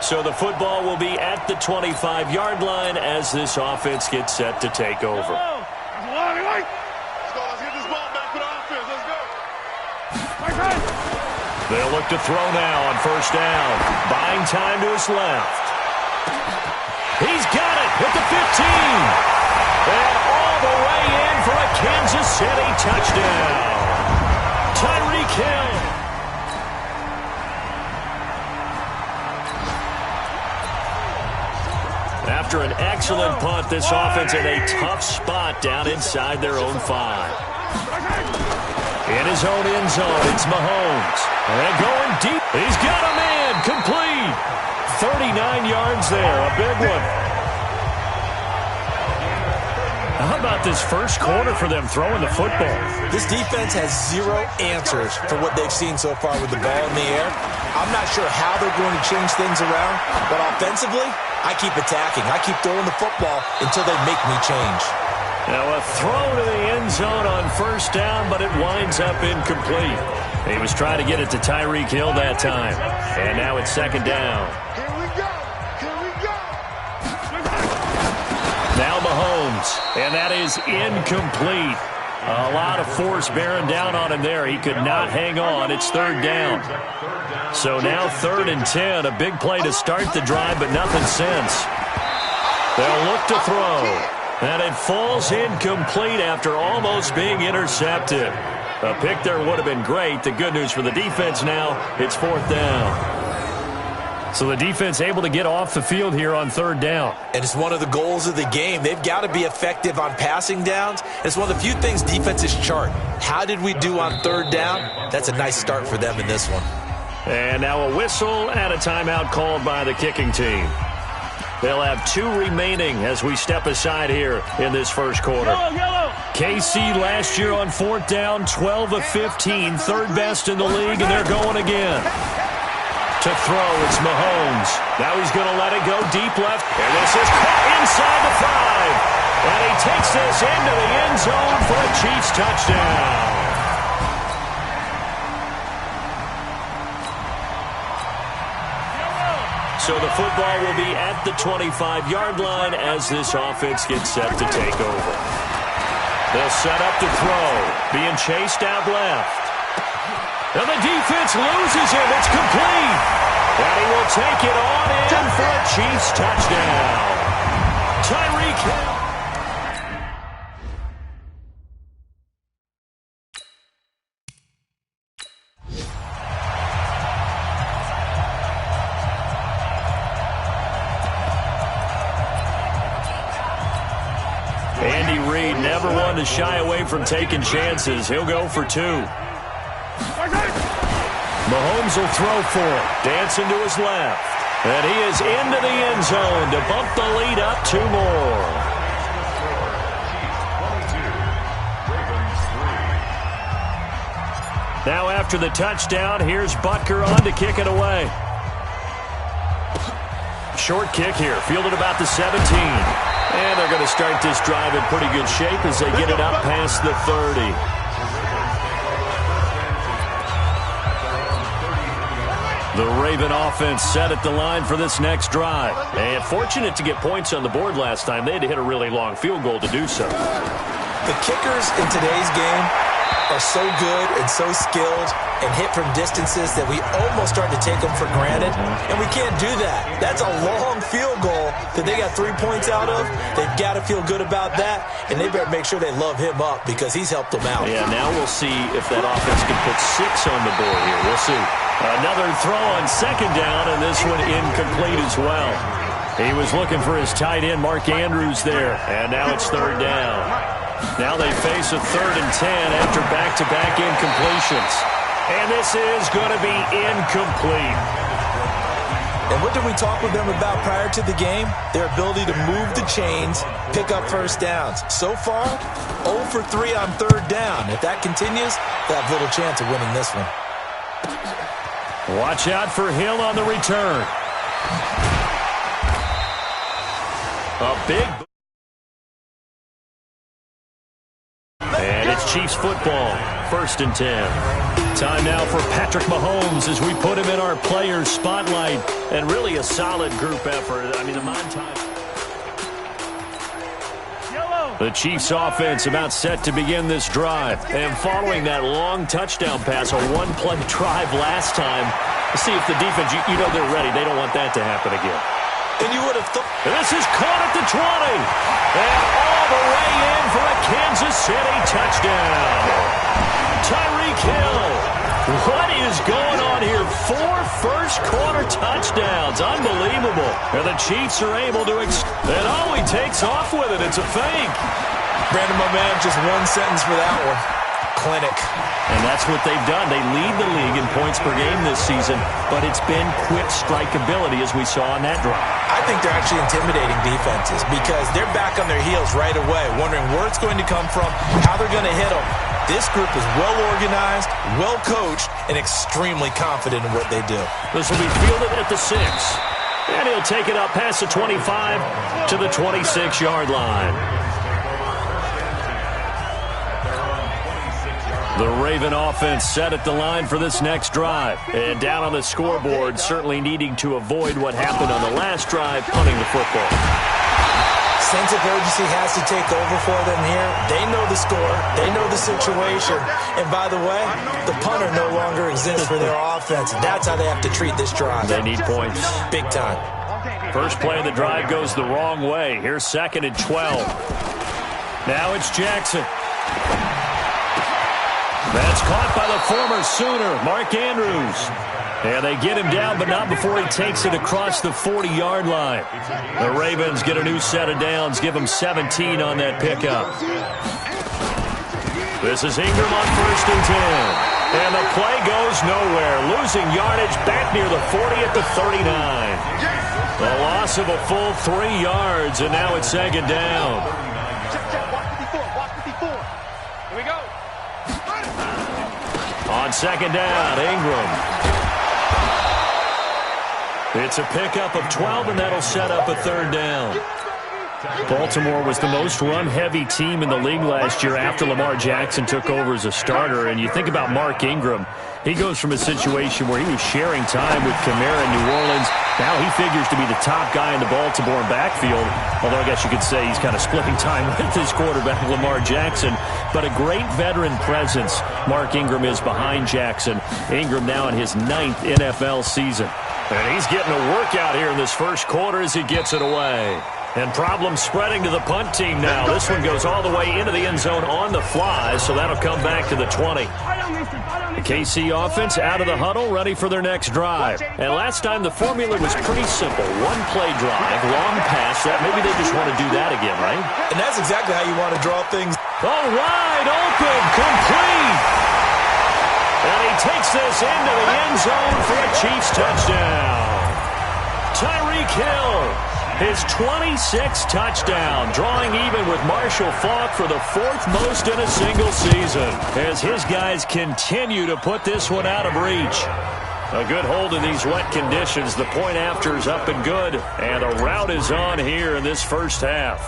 So the football will be at the 25-yard line as this offense gets set to take over. Let's go. Let's get this ball back for the offense. Let's go. They'll look to throw now on first down. Buying time to his left. He's got it at the 15. And all the way in for a Kansas City touchdown. Tyreek Hill. After an excellent punt, this offense in a tough spot down inside their own 5. In his own end zone, it's Mahomes. And going deep. He's got a man. Complete. 39 yards there. A big one. How about this first quarter for them throwing the football? This defense has zero answers for what they've seen so far with the ball in the air. I'm not sure how they're going to change things around, but offensively, I keep attacking. I keep throwing the football until they make me change. Now a throw to the end zone on first down, but it winds up incomplete. He was trying to get it to Tyreek Hill that time. And now it's second down. Here we go. Here we go. Now Mahomes, and that is incomplete. A lot of force bearing down on him there. He could not hang on. It's third down. So now 3rd and 10. A big play to start the drive, but nothing since. They'll look to throw. And it falls incomplete after almost being intercepted. A pick there would have been great. The good news for the defense now, it's 4th down. So the defense able to get off the field here on 3rd down. And it's one of the goals of the game. They've got to be effective on passing downs. It's one of the few things defenses chart. How did we do on 3rd down? That's a nice start for them in this one. And now a whistle and a timeout called by the kicking team. They'll have 2 remaining as we step aside here in this first quarter. KC last year on 4th down, 12 of 15, 3rd best in the league, and they're going again. To throw, it's Mahomes. Now he's going to let it go deep left. And this is caught inside the 5. And he takes this into the end zone for a Chiefs touchdown. So the football will be at the 25-yard line as this offense gets set to take over. They'll set up to throw, being chased out left. And the defense loses him. It's complete. And he will take it on in for a Chiefs touchdown. Tyreek Hill. Andy Reid never one to shy away from taking chances. He'll go for 2. Mahomes will throw for it. Dancing to his left. And he is into the end zone to bump the lead up 2 more. Now after the touchdown, here's Butker on to kick it away. Short kick here, fielded about the 17. And they're going to start this drive in pretty good shape as they get it up past the 30. The Raven offense set at the line for this next drive. And fortunate to get points on the board last time. They had to hit a really long field goal to do so. The kickers in today's game are so good and so skilled and hit from distances that we almost start to take them for granted, and we can't do that. That's a long field goal that they got 3 points out of. They've got to feel good about that, and they better make sure they love him up because he's helped them out. Yeah, now we'll see if that offense can put 6 on the board here. We'll see. Another throw on second down, and this one incomplete as well. He was looking for his tight end, Mark Andrews, there, and now it's third down. Now they face a 3rd and 10 after back-to-back incompletions. And this is going to be incomplete. And what did we talk with them about prior to the game? Their ability to move the chains, pick up first downs. So far, 0 for 3 on 3rd down. If that continues, they have little chance of winning this one. Watch out for Hill on the return. A big... And it's Chiefs football, 1st and 10. Time now for Patrick Mahomes as we put him in our players' spotlight. And really a solid group effort. I mean, the montage. The Chiefs offense about set to begin this drive. And following that long touchdown pass, a one-play drive last time, let's see if the defense, you know they're ready. They don't want that to happen again. And you would have thought. This is caught at the 20. And all the way in for a Kansas City touchdown. Tyreek Hill. What is going on here? 4 first-quarter touchdowns. Unbelievable. And the Chiefs are able to and oh, he takes off with it. It's a fake. Brandon, my man, just one sentence for that one. Clinic. And that's what they've done. They lead the league in points per game this season, but it's been quick strikeability as we saw on that drive. I think they're actually intimidating defenses because they're back on their heels right away, wondering where it's going to come from, how they're going to hit them. This group is well-organized, well-coached, and extremely confident in what they do. This will be fielded at the 6. And he'll take it up past the 25 to the 26-yard line. The Raven offense set at the line for this next drive. And down on the scoreboard, certainly needing to avoid what happened on the last drive, punting the football. Sense of urgency has to take over for them here. They know the score. They know the situation. And by the way, the punter no longer exists for their offense. That's how they have to treat this drive. They need points. Big time. First play of the drive goes the wrong way. Here's 2nd and 12. Now it's Jackson. That's caught by the former Sooner, Mark Andrews. And they get him down, but not before he takes it across the 40-yard line. The Ravens get a new set of downs, give them 17 on that pickup. This is Ingram on 1st and 10. And the play goes nowhere. Losing yardage back near the 40 at the 39. The loss of a full 3 yards, and now it's 2nd down. Here we go. On 2nd down, Ingram. It's a pickup of 12, and that'll set up a 3rd down. Baltimore was the most run-heavy team in the league last year after Lamar Jackson took over as a starter. And you think about Mark Ingram. He goes from a situation where he was sharing time with Kamara in New Orleans. Now he figures to be the top guy in the Baltimore backfield. Although I guess you could say he's kind of splitting time with his quarterback, Lamar Jackson. But a great veteran presence Mark Ingram is behind Jackson. Ingram now in his 9th NFL season. And he's getting a workout here in this first quarter as he gets it away. And problems spreading to the punt team now. This one goes all the way into the end zone on the fly, so that'll come back to the 20. The KC offense out of the huddle, ready for their next drive. And last time the formula was pretty simple. One-play drive, long pass. That maybe they just want to do that again, right? And that's exactly how you want to draw things. Oh, wide open, complete. And he takes this into the end zone for a Chiefs touchdown. Tyreek Hill. His 26th touchdown, drawing even with Marshall Faulk for the 4th most in a single season, as his guys continue to put this one out of reach. A good hold in these wet conditions. The point after is up and good, and a rout is on here in this first half.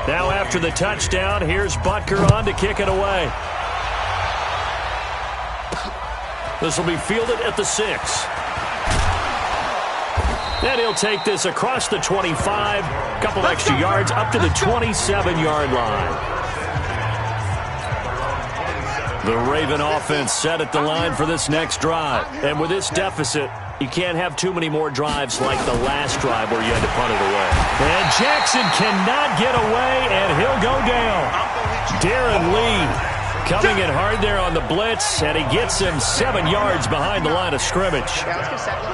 Now after the touchdown, here's Butker on to kick it away. This will be fielded at the 6. And he'll take this across the 25, a couple extra yards, up to the 27-yard line. The Raven offense set at the line for this next drive. And with this deficit, you can't have too many more drives like the last drive where you had to punt it away. And Jackson cannot get away, and he'll go down. Darren Lee coming in hard there on the blitz, and he gets him 7 yards behind the line of scrimmage.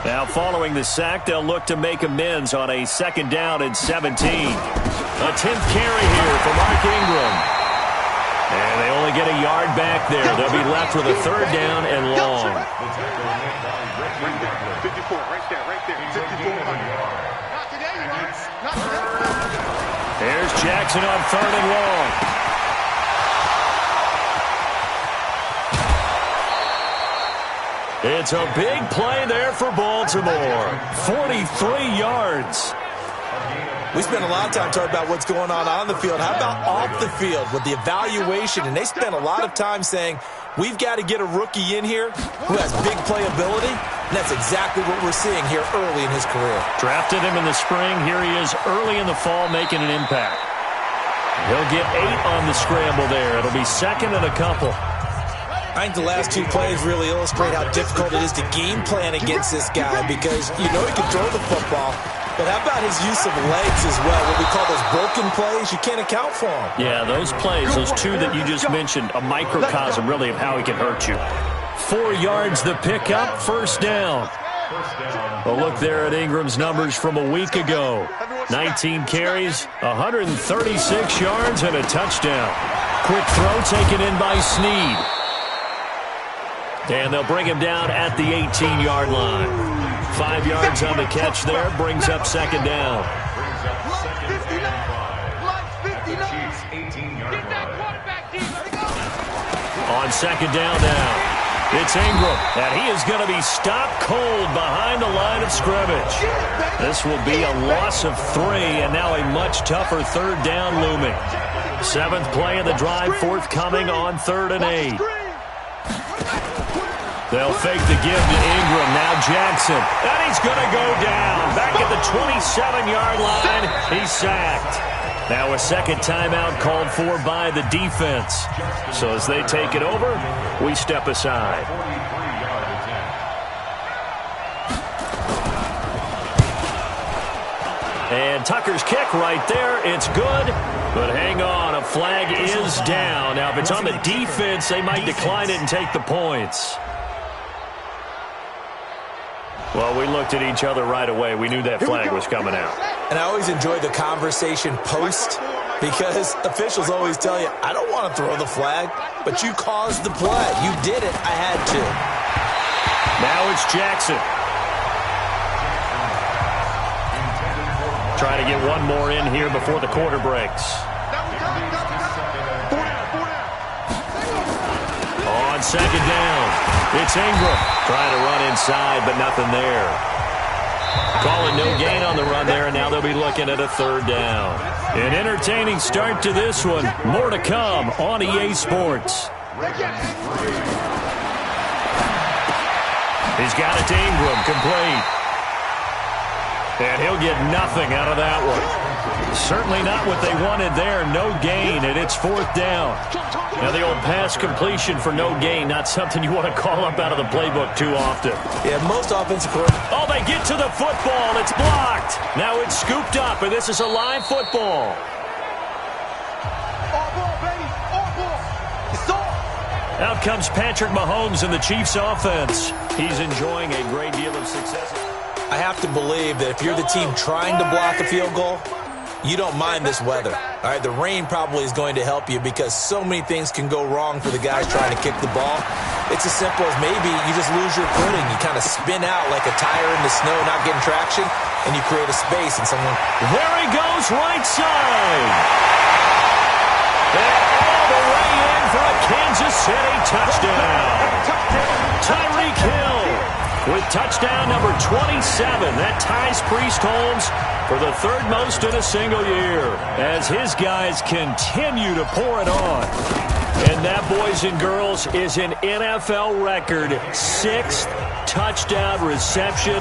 Now following the sack, they'll look to make amends on a 2nd down and 17. A 10th carry here for Mark Ingram. And they only get a yard back there. They'll be left with a 3rd down and long. 54, right there, 54. Not today, not today. Here's Jackson on 3rd and long. It's a big play there for Baltimore. 43 yards. We spend a lot of time talking about what's going on the field. How about off the field with the evaluation? And they spend a lot of time saying, we've got to get a rookie in here who has big playability. And that's exactly what we're seeing here early in his career. Drafted him in the spring. Here he is early in the fall making an impact. He'll get 8 on the scramble there. It'll be second and a couple. I think the last 2 plays really illustrate how difficult it is to game plan against this guy because you know he can throw the football. But how about his use of legs as well? What we call those broken plays, you can't account for them. Yeah, those plays, those 2 that you just mentioned, a microcosm really of how he can hurt you. 4 yards the pickup, first down. A look there at Ingram's numbers from a week ago. 19 carries, 136 yards, and a touchdown. Quick throw taken in by Snead. And they'll bring him down at the 18-yard line. 5 yards on the catch there, brings up second down. On second down now, it's Ingram, and he is going to be stopped cold behind the line of scrimmage. This will be a loss of 3, and now a much tougher third down looming. 7th play of the drive, forthcoming on 3rd and 8. They'll fake the give to Ingram. Now Jackson. And he's going to go down. Back at the 27-yard line. He's sacked. Now a second timeout called for by the defense. So as they take it over, we step aside. And Tucker's kick right there. It's good. But hang on. A flag is down. Now if it's on the defense, they might decline it and take the points. Well, we looked at each other right away. We knew that flag was coming out. And I always enjoy the conversation post because officials always tell you, I don't want to throw the flag, but you caused the play. You did it. I had to. Now it's Jackson. Trying to get one more in here before the quarter breaks. On second down, it's Ingram. Trying to run inside, but nothing there. Calling no gain on the run there, and now they'll be looking at a 3rd down. An entertaining start to this one. More to come on EA Sports. He's got it to Ingram, complete. And he'll get nothing out of that one. Certainly not what they wanted there. No gain, and it's 4th down. Now the old pass completion for no gain, not something you want to call up out of the playbook too often. Yeah, most offensive coordinators. Oh, they get to the football. It's blocked. Now it's scooped up, and this is a live football. All ball, baby. All ball. It's all. Out comes Patrick Mahomes in the Chiefs offense. He's enjoying a great deal of success. I have to believe that if you're the team trying to block a field goal, you don't mind this weather. All right, the rain probably is going to help you because so many things can go wrong for the guys trying to kick the ball. It's as simple as maybe you just lose your footing. You kind of spin out like a tire in the snow, not getting traction, and you create a space and someone... There he goes, right side. And all the way in for a Kansas City touchdown. Tyreek Hill with touchdown number 27. That ties Priest Holmes for the 3rd most in a single year as his guys continue to pour it on. And that, boys and girls, is an NFL record 6th touchdown reception.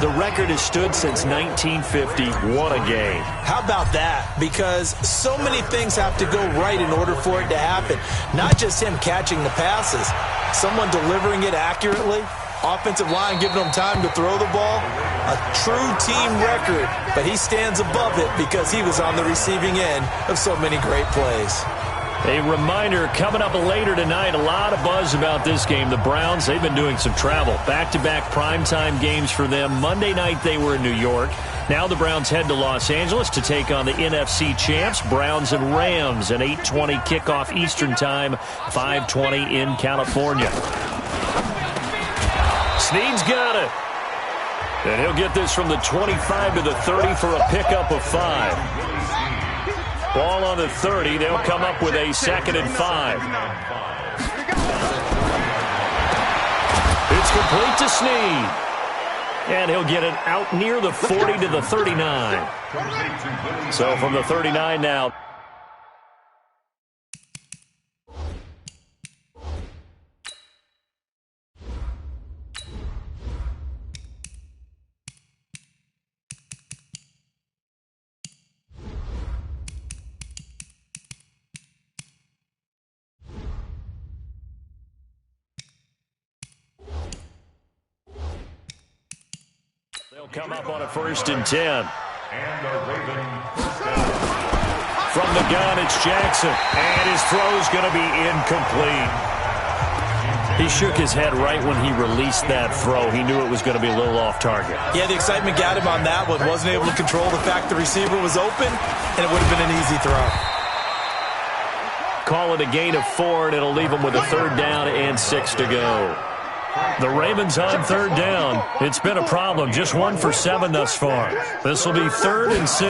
The record has stood since 1950. What a game. How about that? Because so many things have to go right in order for it to happen. Not just him catching the passes, someone delivering it accurately, offensive line giving them time to throw the ball. A true team record, but he stands above it because he was on the receiving end of so many great plays. A reminder, coming up later tonight, a lot of buzz about this game. The Browns, they've been doing some travel. Back-to-back primetime games for them. Monday night they were in New York. Now the Browns head to Los Angeles to take on the NFC champs, Browns and Rams. An 8:20 kickoff Eastern time, 5:20 in California. Snead's got it. And he'll get this from the 25 to the 30 for a pickup of 5. Ball on the 30. They'll come up with a 2nd and 5. It's complete to Snead. And he'll get it out near the 40 to the 39. So from the 39 now. They'll come up on a 1st and 10. From the gun, it's Jackson. And his throw's going to be incomplete. He shook his head right when he released that throw. He knew it was going to be a little off target. Yeah, the excitement got him on that one. Wasn't able to control the fact the receiver was open, and it would have been an easy throw. Call it a gain of 4, and it'll leave him with a 3rd down and 6 to go. The Ravens on 3rd down. It's been a problem. Just 1 for 7 thus far. This will be 3rd and 6.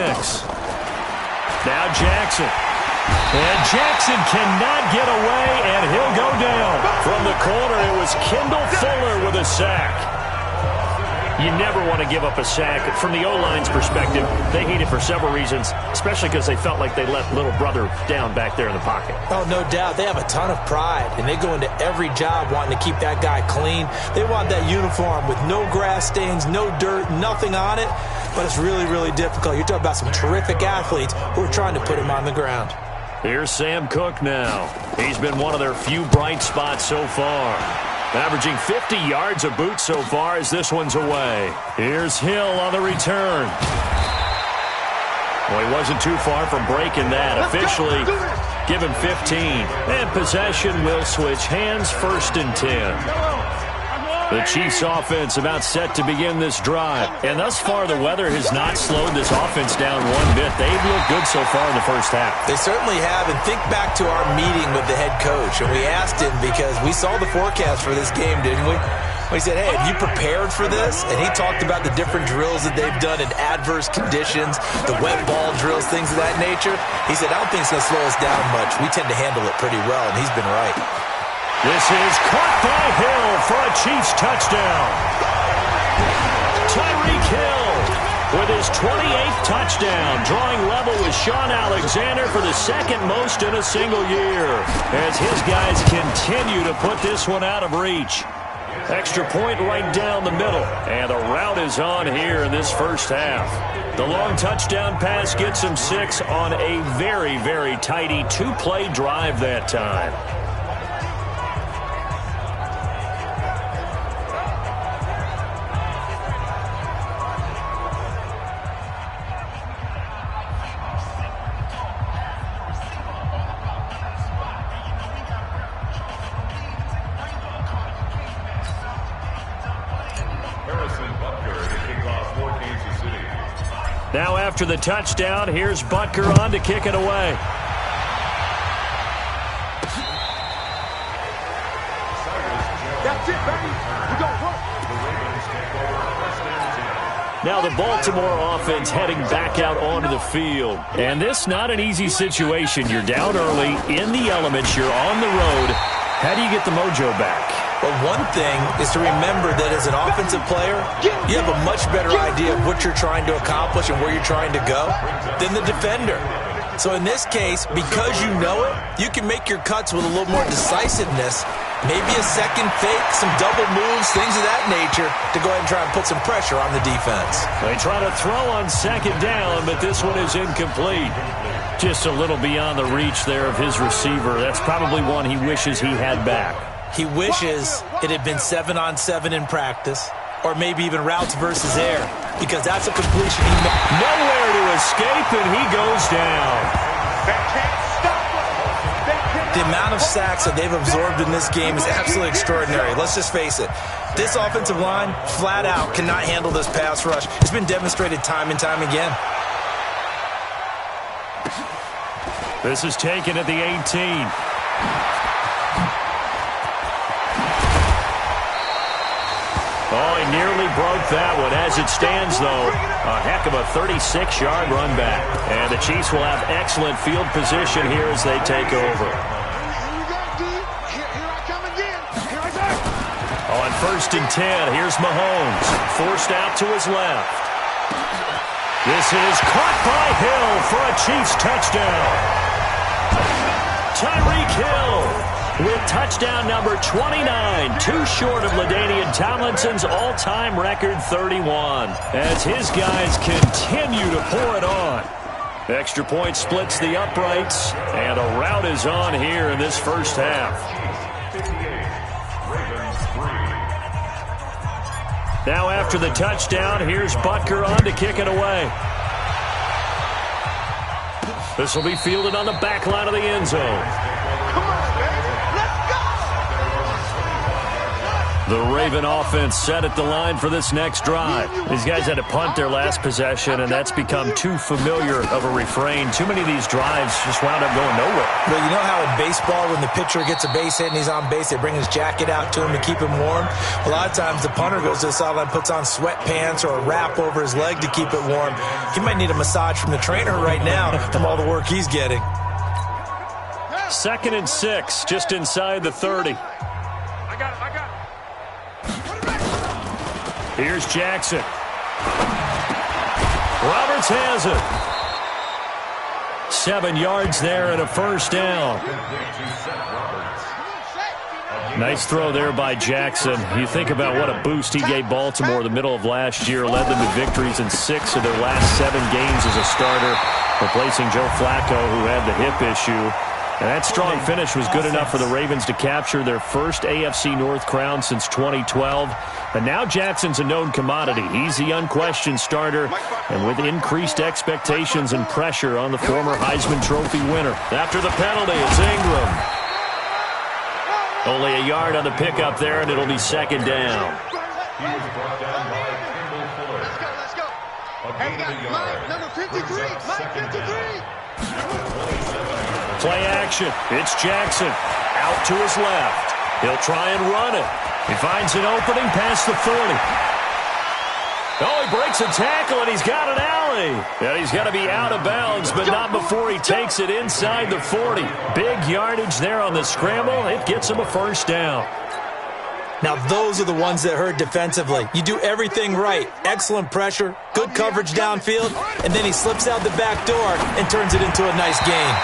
Now Jackson. And Jackson cannot get away, and he'll go down. From the corner, it was Kendall Fuller with a sack. You never want to give up a sack. From the O-line's perspective, they hate it for several reasons, especially because they felt like they let little brother down back there in the pocket. Oh, no doubt. They have a ton of pride, and they go into every job wanting to keep that guy clean. They want that uniform with no grass stains, no dirt, nothing on it, but it's really, really difficult. You're talking about some terrific athletes who are trying to put him on the ground. Here's Sam Cook now. He's been one of their few bright spots so far. Averaging 50 yards a boot so far as this one's away. Here's Hill on the return. Well, he wasn't too far from breaking that. Officially, give him 15. And possession will switch hands, 1st and 10. The Chiefs offense about set to begin this drive. And thus far, the weather has not slowed this offense down one bit. They've looked good so far in the first half. They certainly have. And think back to our meeting with the head coach. And we asked him because we saw the forecast for this game, didn't we? We said, hey, have you prepared for this? And he talked about the different drills that they've done in adverse conditions, the wet ball drills, things of that nature. He said, I don't think it's going to slow us down much. We tend to handle it pretty well, and he's been right. This is caught by Hill for a Chiefs touchdown. Tyreek Hill with his 28th touchdown, drawing level with Sean Alexander for the 2nd most in a single year, as his guys continue to put this one out of reach. Extra point right down the middle, and the route is on here in this first half. The long touchdown pass gets him 6 on a very, very tidy 2-play drive that time. Now after the touchdown, here's Butker on to kick it away. That's it, baby. We got work. Now the Baltimore offense heading back out onto the field. And this not an easy situation. You're down early, in the elements, you're on the road. How do you get the mojo back? Well, one thing is to remember that as an offensive player, you have a much better idea of what you're trying to accomplish and where you're trying to go than the defender. So in this case, because you know it, you can make your cuts with a little more decisiveness, maybe a second fake, some double moves, things of that nature, to go ahead and try and put some pressure on the defense. They try to throw on 2nd down, but this one is incomplete. Just a little beyond the reach there of his receiver. That's probably one he wishes he had back. He wishes it had been 7-on-7 in practice, or maybe even routes versus air, because that's a completion he made. Nowhere to escape, and he goes down. The amount of sacks that they've absorbed in this game is absolutely extraordinary. Let's just face it. This offensive line, flat out, cannot handle this pass rush. It's been demonstrated time and time again. This is taken at the 18. Oh, he nearly broke that one. As it stands, though, a heck of a 36-yard run back. And the Chiefs will have excellent field position here as they take over. Here I come again. Here I go. On 1st and 10. Here's Mahomes, forced out to his left. This is caught by Hill for a Chiefs touchdown. Tyreek Hill with touchdown number 29, too short of LaDainian Tomlinson's all-time record 31, as his guys continue to pour it on. Extra point splits the uprights, and a rout is on here in this first half. Now after the touchdown, here's Butker on to kick it away. This will be fielded on the back line of the end zone. The Raven offense set at the line for this next drive. These guys had to punt their last possession, and that's become too familiar of a refrain. Too many of these drives just wound up going nowhere. Well, you know how in baseball, when the pitcher gets a base hit and he's on base, they bring his jacket out to him to keep him warm? A lot of times the punter goes to the sideline, puts on sweatpants or a wrap over his leg to keep it warm. He might need a massage from the trainer right now from all the work he's getting. 2nd and 6, just inside the 30. Here's Jackson. Roberts has it. 7 yards there and a first down. Nice throw there by Jackson. You think about what a boost he gave Baltimore the middle of last year. Led them to victories in 6 of their last 7 games as a starter, replacing Joe Flacco, who had the hip issue. And that strong finish was good enough for the Ravens to capture their first AFC North crown since 2012. And now Jackson's a known commodity. He's the unquestioned starter, and with increased expectations and pressure on the former Heisman Trophy winner. After the penalty, it's Ingram. Only a yard on the pickup there, and it'll be 2nd down. Let's go. Hey, we got Mike, number 53. Mike 53. Play action. It's Jackson. Out to his left. He'll try and run it. He finds an opening past the 40. Oh, he breaks a tackle, and he's got an alley. And he's got to be out of bounds, but not before he takes it inside the 40. Big yardage there on the scramble. It gets him a first down. Now, those are the ones that hurt defensively. You do everything right. Excellent pressure, good coverage downfield, and then he slips out the back door and turns it into a nice gain.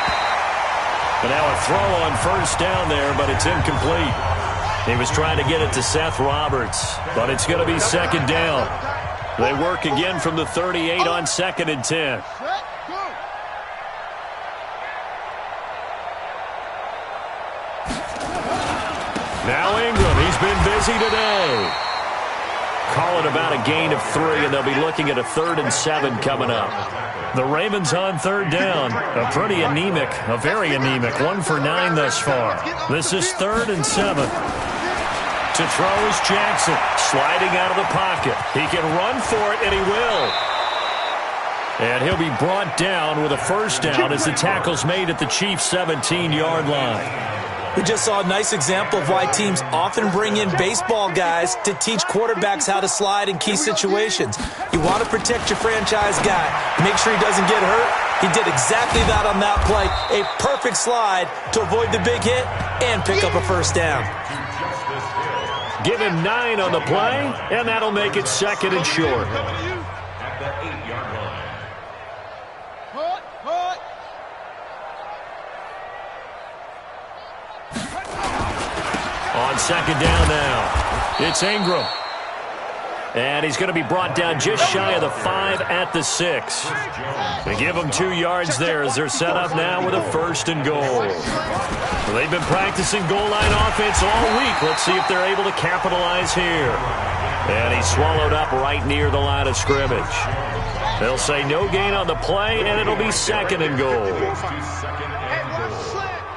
But now a throw on first down there, but it's incomplete. He was trying to get it to Seth Roberts, but it's going to be 2nd down. They work again from the 38 on 2nd and 10. Now Ingram, he's been busy today. Call it about a gain of 3, and they'll be looking at a 3rd and 7 coming up. The Ravens on 3rd down. A pretty anemic, a very anemic, 1 for 9 thus far. This is 3rd and 7. To throw is Jackson, sliding out of the pocket. He can run for it, and he will. And he'll be brought down with a first down as the tackle's made at the Chiefs' 17-yard line. We just saw a nice example of why teams often bring in baseball guys to teach quarterbacks how to slide in key situations. You want to protect your franchise guy. Make sure he doesn't get hurt. He did exactly that on that play. A perfect slide to avoid the big hit and pick up a first down. Give him 9 on the play, and that'll make it 2nd and short. On 2nd down now, it's Ingram. And he's going to be brought down just shy of the 5 at the 6. They give him 2 yards there as they're set up now with a 1st and goal. Well, they've been practicing goal line offense all week. Let's see if they're able to capitalize here. And he's swallowed up right near the line of scrimmage. They'll say no gain on the play, and it'll be 2nd and goal.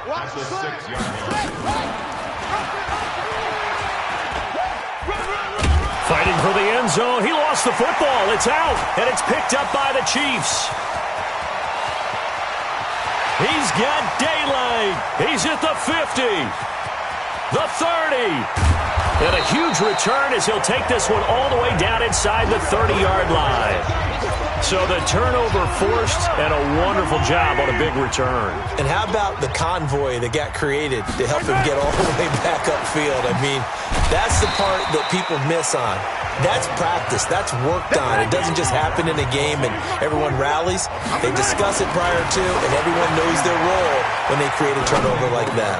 Watch the slant. Fighting for the end zone. He lost the football. It's out, and it's picked up by the Chiefs. He's got daylight. He's at the 50, the 30. And a huge return as he'll take this one all the way down inside the 30-yard line. So the turnover forced and a wonderful job on a big return. And how about the convoy that got created to help him get all the way back upfield? I mean, that's the part that people miss on. That's practice. That's worked on. It doesn't just happen in a game and everyone rallies. They discuss it prior to, and everyone knows their role when they create a turnover like that.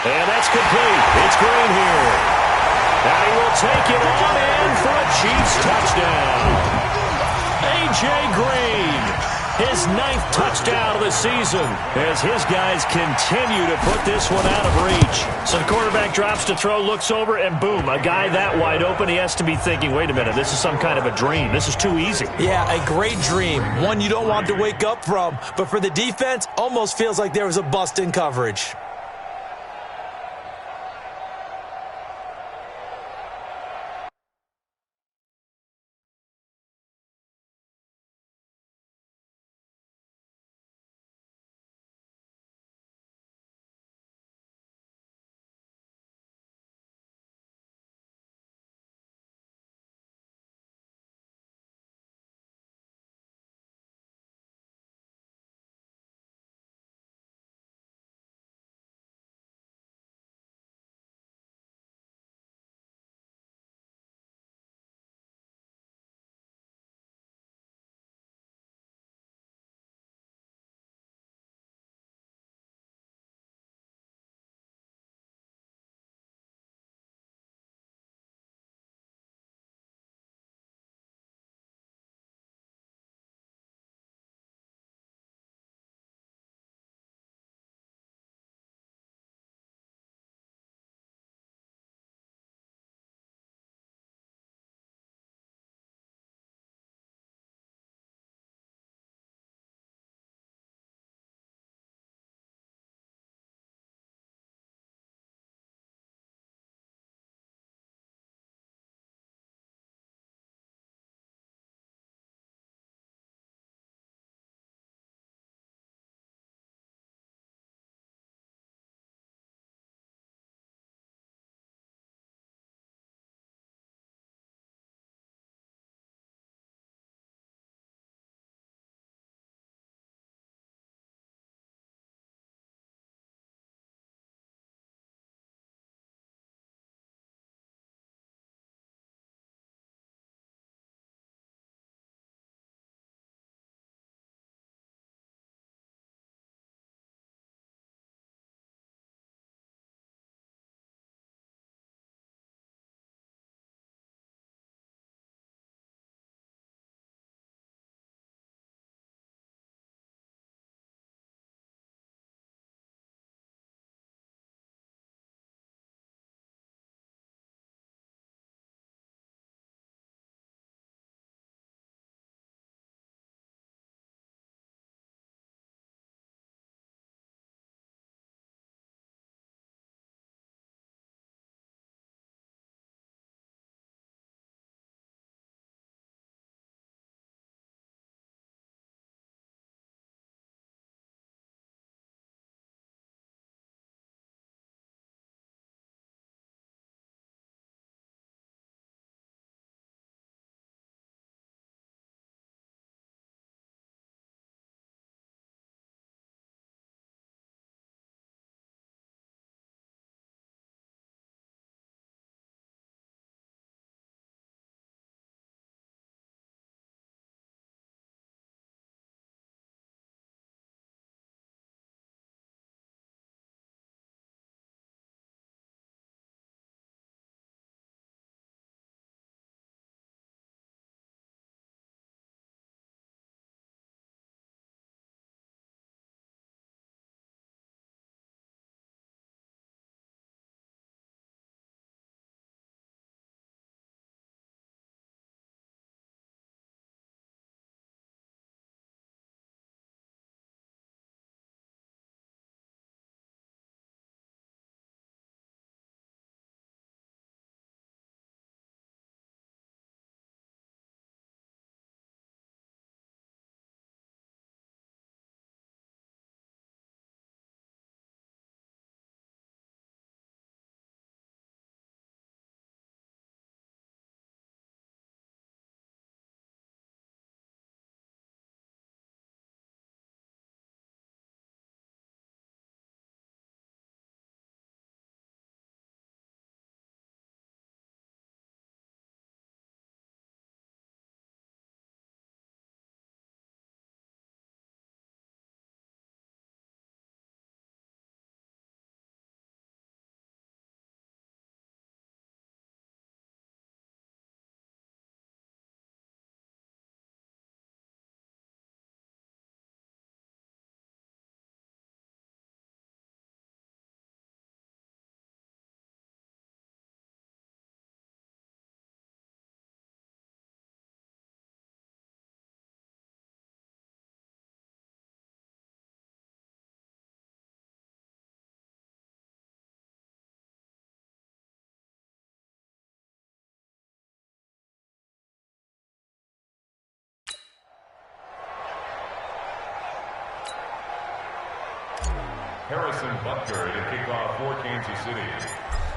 And that's complete. It's Green here. And he will take it on in for a Chiefs touchdown. A.J. Green, his 9th touchdown of the season as his guys continue to put this one out of reach. So the quarterback drops to throw, looks over, and boom, a guy that wide open, he has to be thinking, wait a minute, this is some kind of a dream. This is too easy. Yeah, a great dream, one you don't want to wake up from. But for the defense, almost feels like there was a bust in coverage.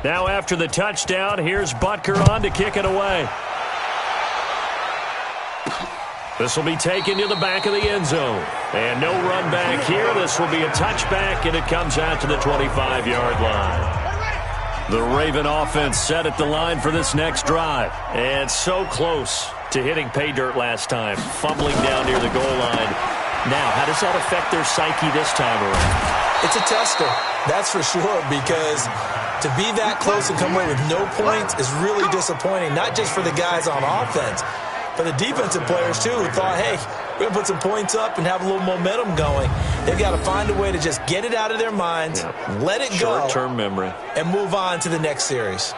Now after the touchdown, here's Butker on to kick it away. This will be taken to the back of the end zone. And no run back here. This will be a touchback, and it comes out to the 25-yard line. The Raven offense set at the line for this next drive. And so close to hitting pay dirt last time, fumbling down near the goal line. Now, how does that affect their psyche this time around? It's a tester, that's for sure, because to be that close and come away with no points is really disappointing, not just for the guys on offense, but the defensive players, too, who thought, hey, we're going to put some points up and have a little momentum going. They've got to find a way to just get it out of their minds, let it go. Short-term memory. And move on to the next series.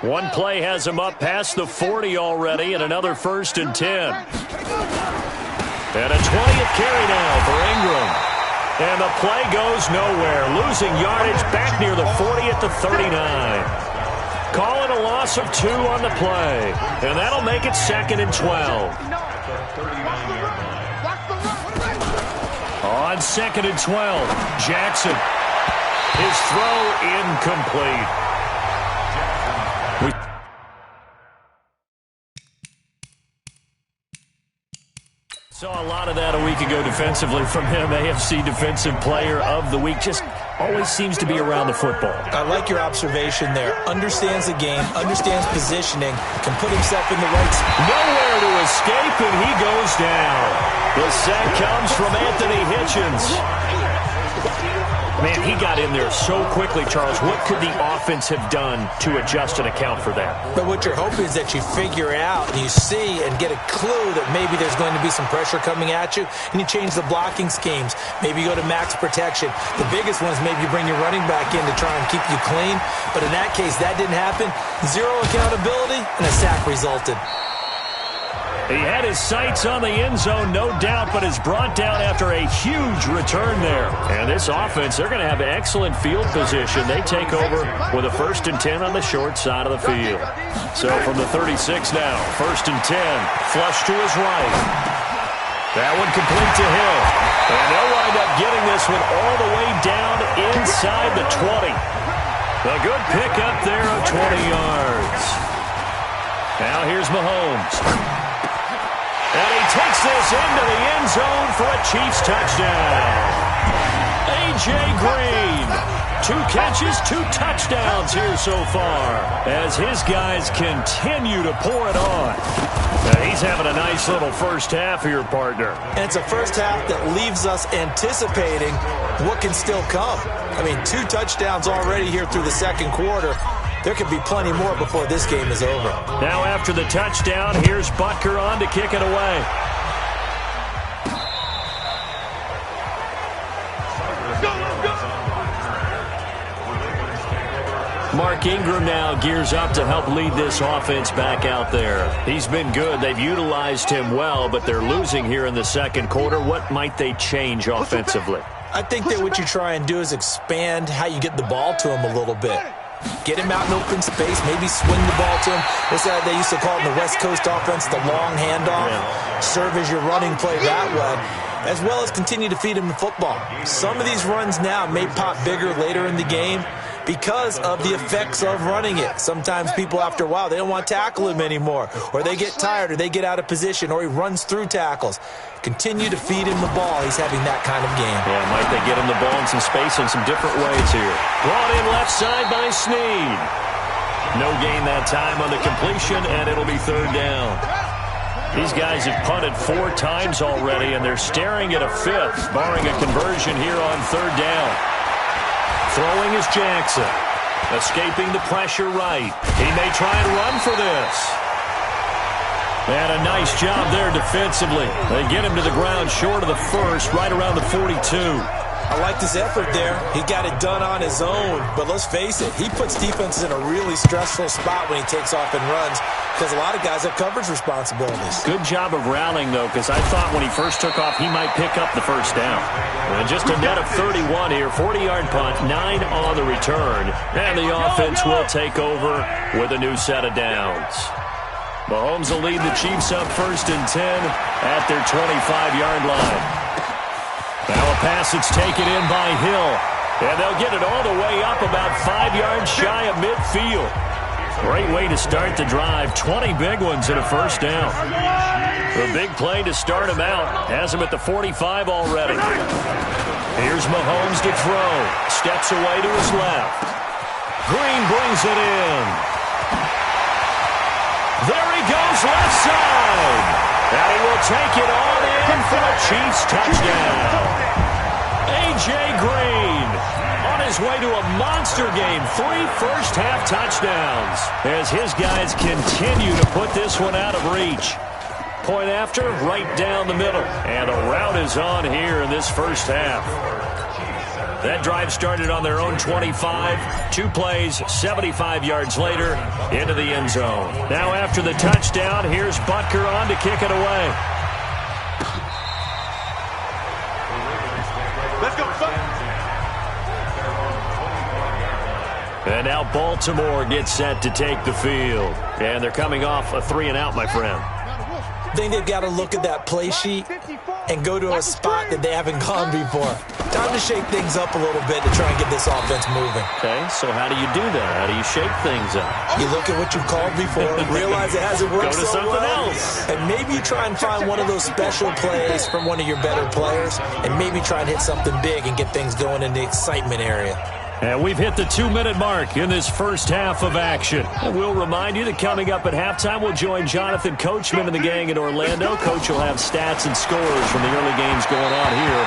One play has him up past the 40 already, and another 1st and 10. And a 20th carry now for Ingram. And the play goes nowhere, losing yardage back near the 40 at the 39. Call it a loss of 2 on the play, and that'll make it 2nd and 12. On 2nd and 12, Jackson. His throw incomplete. Saw a lot of that a week ago defensively from him. AFC Defensive Player of the Week. Just always seems to be around the football. I like your observation there. Understands the game, understands positioning, can put himself in the right spot. Nowhere to escape, and he goes down. The sack comes from Anthony Hitchens. Man, he got in there so quickly, Charles. What could the offense have done to adjust and account for that? But what you're hoping is that you figure out and you see and get a clue that maybe there's going to be some pressure coming at you, and you change the blocking schemes. Maybe you go to max protection. The biggest one is maybe you bring your running back in to try and keep you clean. But in that case, that didn't happen. 0 accountability, and a sack resulted. He had his sights on the end zone, no doubt, but is brought down after a huge return there. And this offense, they're going to have excellent field position. They take over with a 1st and 10 on the short side of the field. So from the 36 now, 1st and 10, flush to his right. That one complete to Hill. And they'll wind up getting this one all the way down inside the 20. A good pickup there of 20 yards. Now here's Mahomes. And he takes this into the end zone for a Chiefs touchdown. A.J. Green, 2 catches, 2 touchdowns here so far as his guys continue to pour it on. He's having a nice little first half here, partner. And it's a first half that leaves us anticipating what can still come. I mean, 2 touchdowns already here through the second quarter. There could be plenty more before this game is over. Now after the touchdown, here's Butker on to kick it away. Mark Ingram now gears up to help lead this offense back out there. He's been good. They've utilized him well, but they're losing here in the second quarter. What might they change offensively? I think that what you try and do is expand how you get the ball to him a little bit. Get him out in open space, maybe swing the ball to him. What's that they used to call it in the West Coast offense, the long handoff? Yeah. Serve as your running play that way, as well as continue to feed him the football. Some of these runs now may pop bigger later in the game because of the effects of running it. Sometimes people, after a while, they don't want to tackle him anymore, or they get tired, or they get out of position, or he runs through tackles. Continue to feed him the ball. He's having that kind of game. Yeah, might they get him the ball in some space in some different ways here. Brought in left side by Snead. No gain that time on the completion, and it'll be 3rd down. These guys have punted 4 times already, and they're staring at a 5th, barring a conversion here on 3rd down. Throwing is Jackson. Escaping the pressure right. He may try and run for this. And a nice job there defensively. They get him to the ground short of the 1st, right around the 42. I like his effort there. He got it done on his own. But let's face it, he puts defenses in a really stressful spot when he takes off and runs because a lot of guys have coverage responsibilities. Good job of rallying, though, because I thought when he first took off, he might pick up the first down. And just a net of 31 here, 40-yard punt, 9 on the return. And the offense will take over with a new set of downs. Mahomes will lead the Chiefs up 1st and 10 at their 25-yard line. Now a pass that's taken in by Hill. And they'll get it all the way up about 5 yards shy of midfield. Great way to start the drive. 20 big ones and a first down. The big play to start him out. Has him at the 45 already. Here's Mahomes to throw. Steps away to his left. Green brings it in. There he goes, left side. And he will take it on in for a Chiefs touchdown. A.J. Green on his way to a monster game. 3 first-half touchdowns as his guys continue to put this one out of reach. Point after, right down the middle. And the route is on here in this first half. That drive started on their own 25. 2 plays, 75 yards later, into the end zone. Now after the touchdown, here's Butker on to kick it away. Let's go, And now Baltimore gets set to take the field. And they're coming off a 3-and-out, my friend. I think they've got to look at that play sheet and go to a spot that they haven't gone before. Time to shake things up a little bit to try and get this offense moving. Okay, so how do you do that? How do you shake things up? You look at what you've called before, realize it hasn't worked Go to so something well, else. and maybe you try and find one of those special plays from one of your better players, and maybe try and hit something big and get things going in the excitement area. And we've hit the 2-minute mark in this first half of action. And we'll remind you that coming up at halftime, we'll join Jonathan Coachman and the gang in Orlando. Coach will have stats and scores from the early games going on here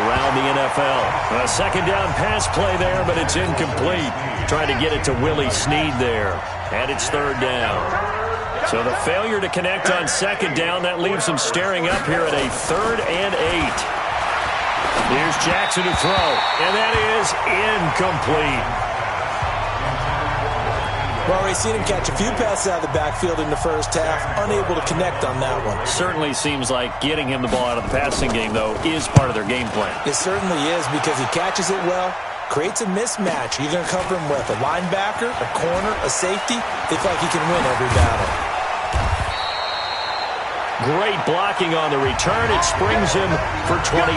around the NFL. A second down pass play there, but it's incomplete. Trying to get it to Willie Snead there. And it's 3rd down. So the failure to connect on 2nd down, that leaves them staring up here at a 3rd and 8. Here's Jackson to throw, and that is incomplete. Well, we've seen him catch a few passes out of the backfield in the first half, unable to connect on that one. Certainly seems like getting him the ball out of the passing game, though, is part of their game plan. It certainly is because he catches it well, creates a mismatch. You're going to cover him with a linebacker, a corner, a safety. They feel like he can win every battle. Great blocking on the return. It springs him for 25.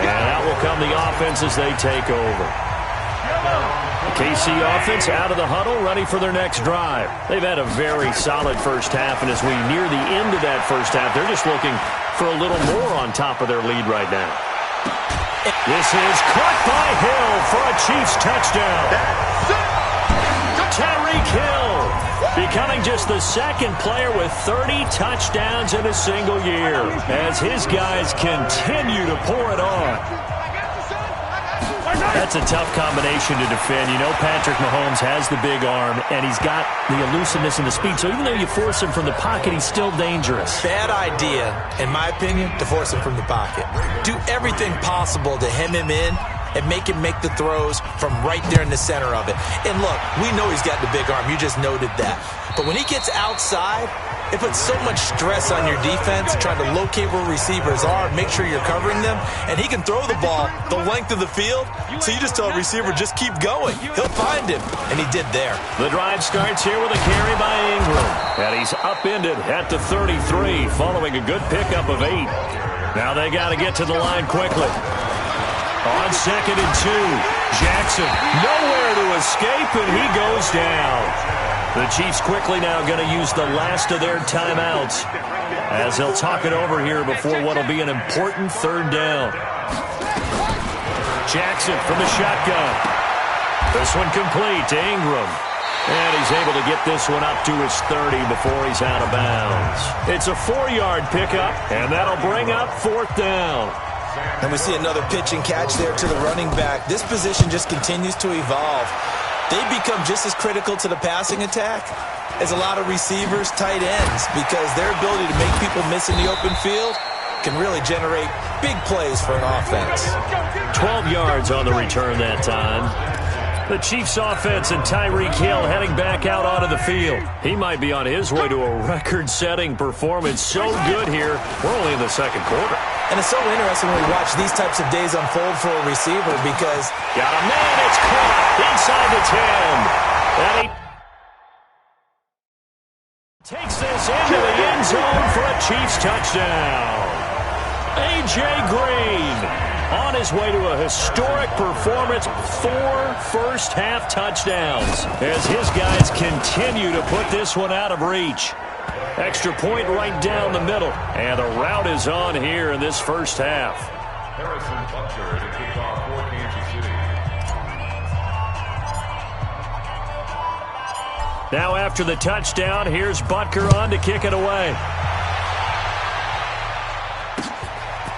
And out will come the offense as they take over. The KC offense out of the huddle, ready for their next drive. They've had a very solid first half, and as we near the end of that first half, they're just looking for a little more on top of their lead right now. This is caught by Hill for a Chiefs touchdown. Tyreek Hill becoming just the 2nd player with 30 touchdowns in a single year as his guys continue to pour it on. That's a tough combination to defend. You know Patrick Mahomes has the big arm, and he's got the elusiveness and the speed. So even though you force him from the pocket, he's still dangerous. Bad idea, in my opinion, to force him from the pocket. Do everything possible to hem him in and make him make the throws from right there in the center of it. And look, we know he's got the big arm. You just noted that. But when he gets outside, it puts so much stress on your defense trying to locate where receivers are, make sure you're covering them, and he can throw the ball the length of the field, so you just tell a receiver, just keep going. He'll find him, and he did there. The drive starts here with a carry by Ingram, and he's upended at the 33 following a good pickup of 8. Now they got to get to the line quickly. On 2nd and 2, Jackson nowhere to escape, and he goes down. The Chiefs quickly now going to use the last of their timeouts as they'll talk it over here before what will be an important 3rd down. Jackson from the shotgun. This one complete to Ingram. And he's able to get this one up to his 30 before he's out of bounds. It's a 4-yard pickup, and that'll bring up 4th down. And we see another pitch and catch there to the running back. This position just continues to evolve. They become just as critical to the passing attack as a lot of receivers, tight ends, because their ability to make people miss in the open field can really generate big plays for an offense. 12 yards on the return that time. The Chiefs offense and Tyreek Hill heading back out onto the field. He might be on his way to a record-setting performance. So good here. We're only in the second quarter. And it's so interesting when we watch these types of days unfold for a receiver because... Got a man, it's caught inside the 10. And he takes this into the end zone for a Chiefs touchdown. A.J. Green on his way to a historic performance, 4 first-half touchdowns as his guys continue to put this one out of reach. Extra point right down the middle, and the route is on here in this first half. Harrison Butker to kick off for Kansas City. Now after the touchdown, here's Butker on to kick it away.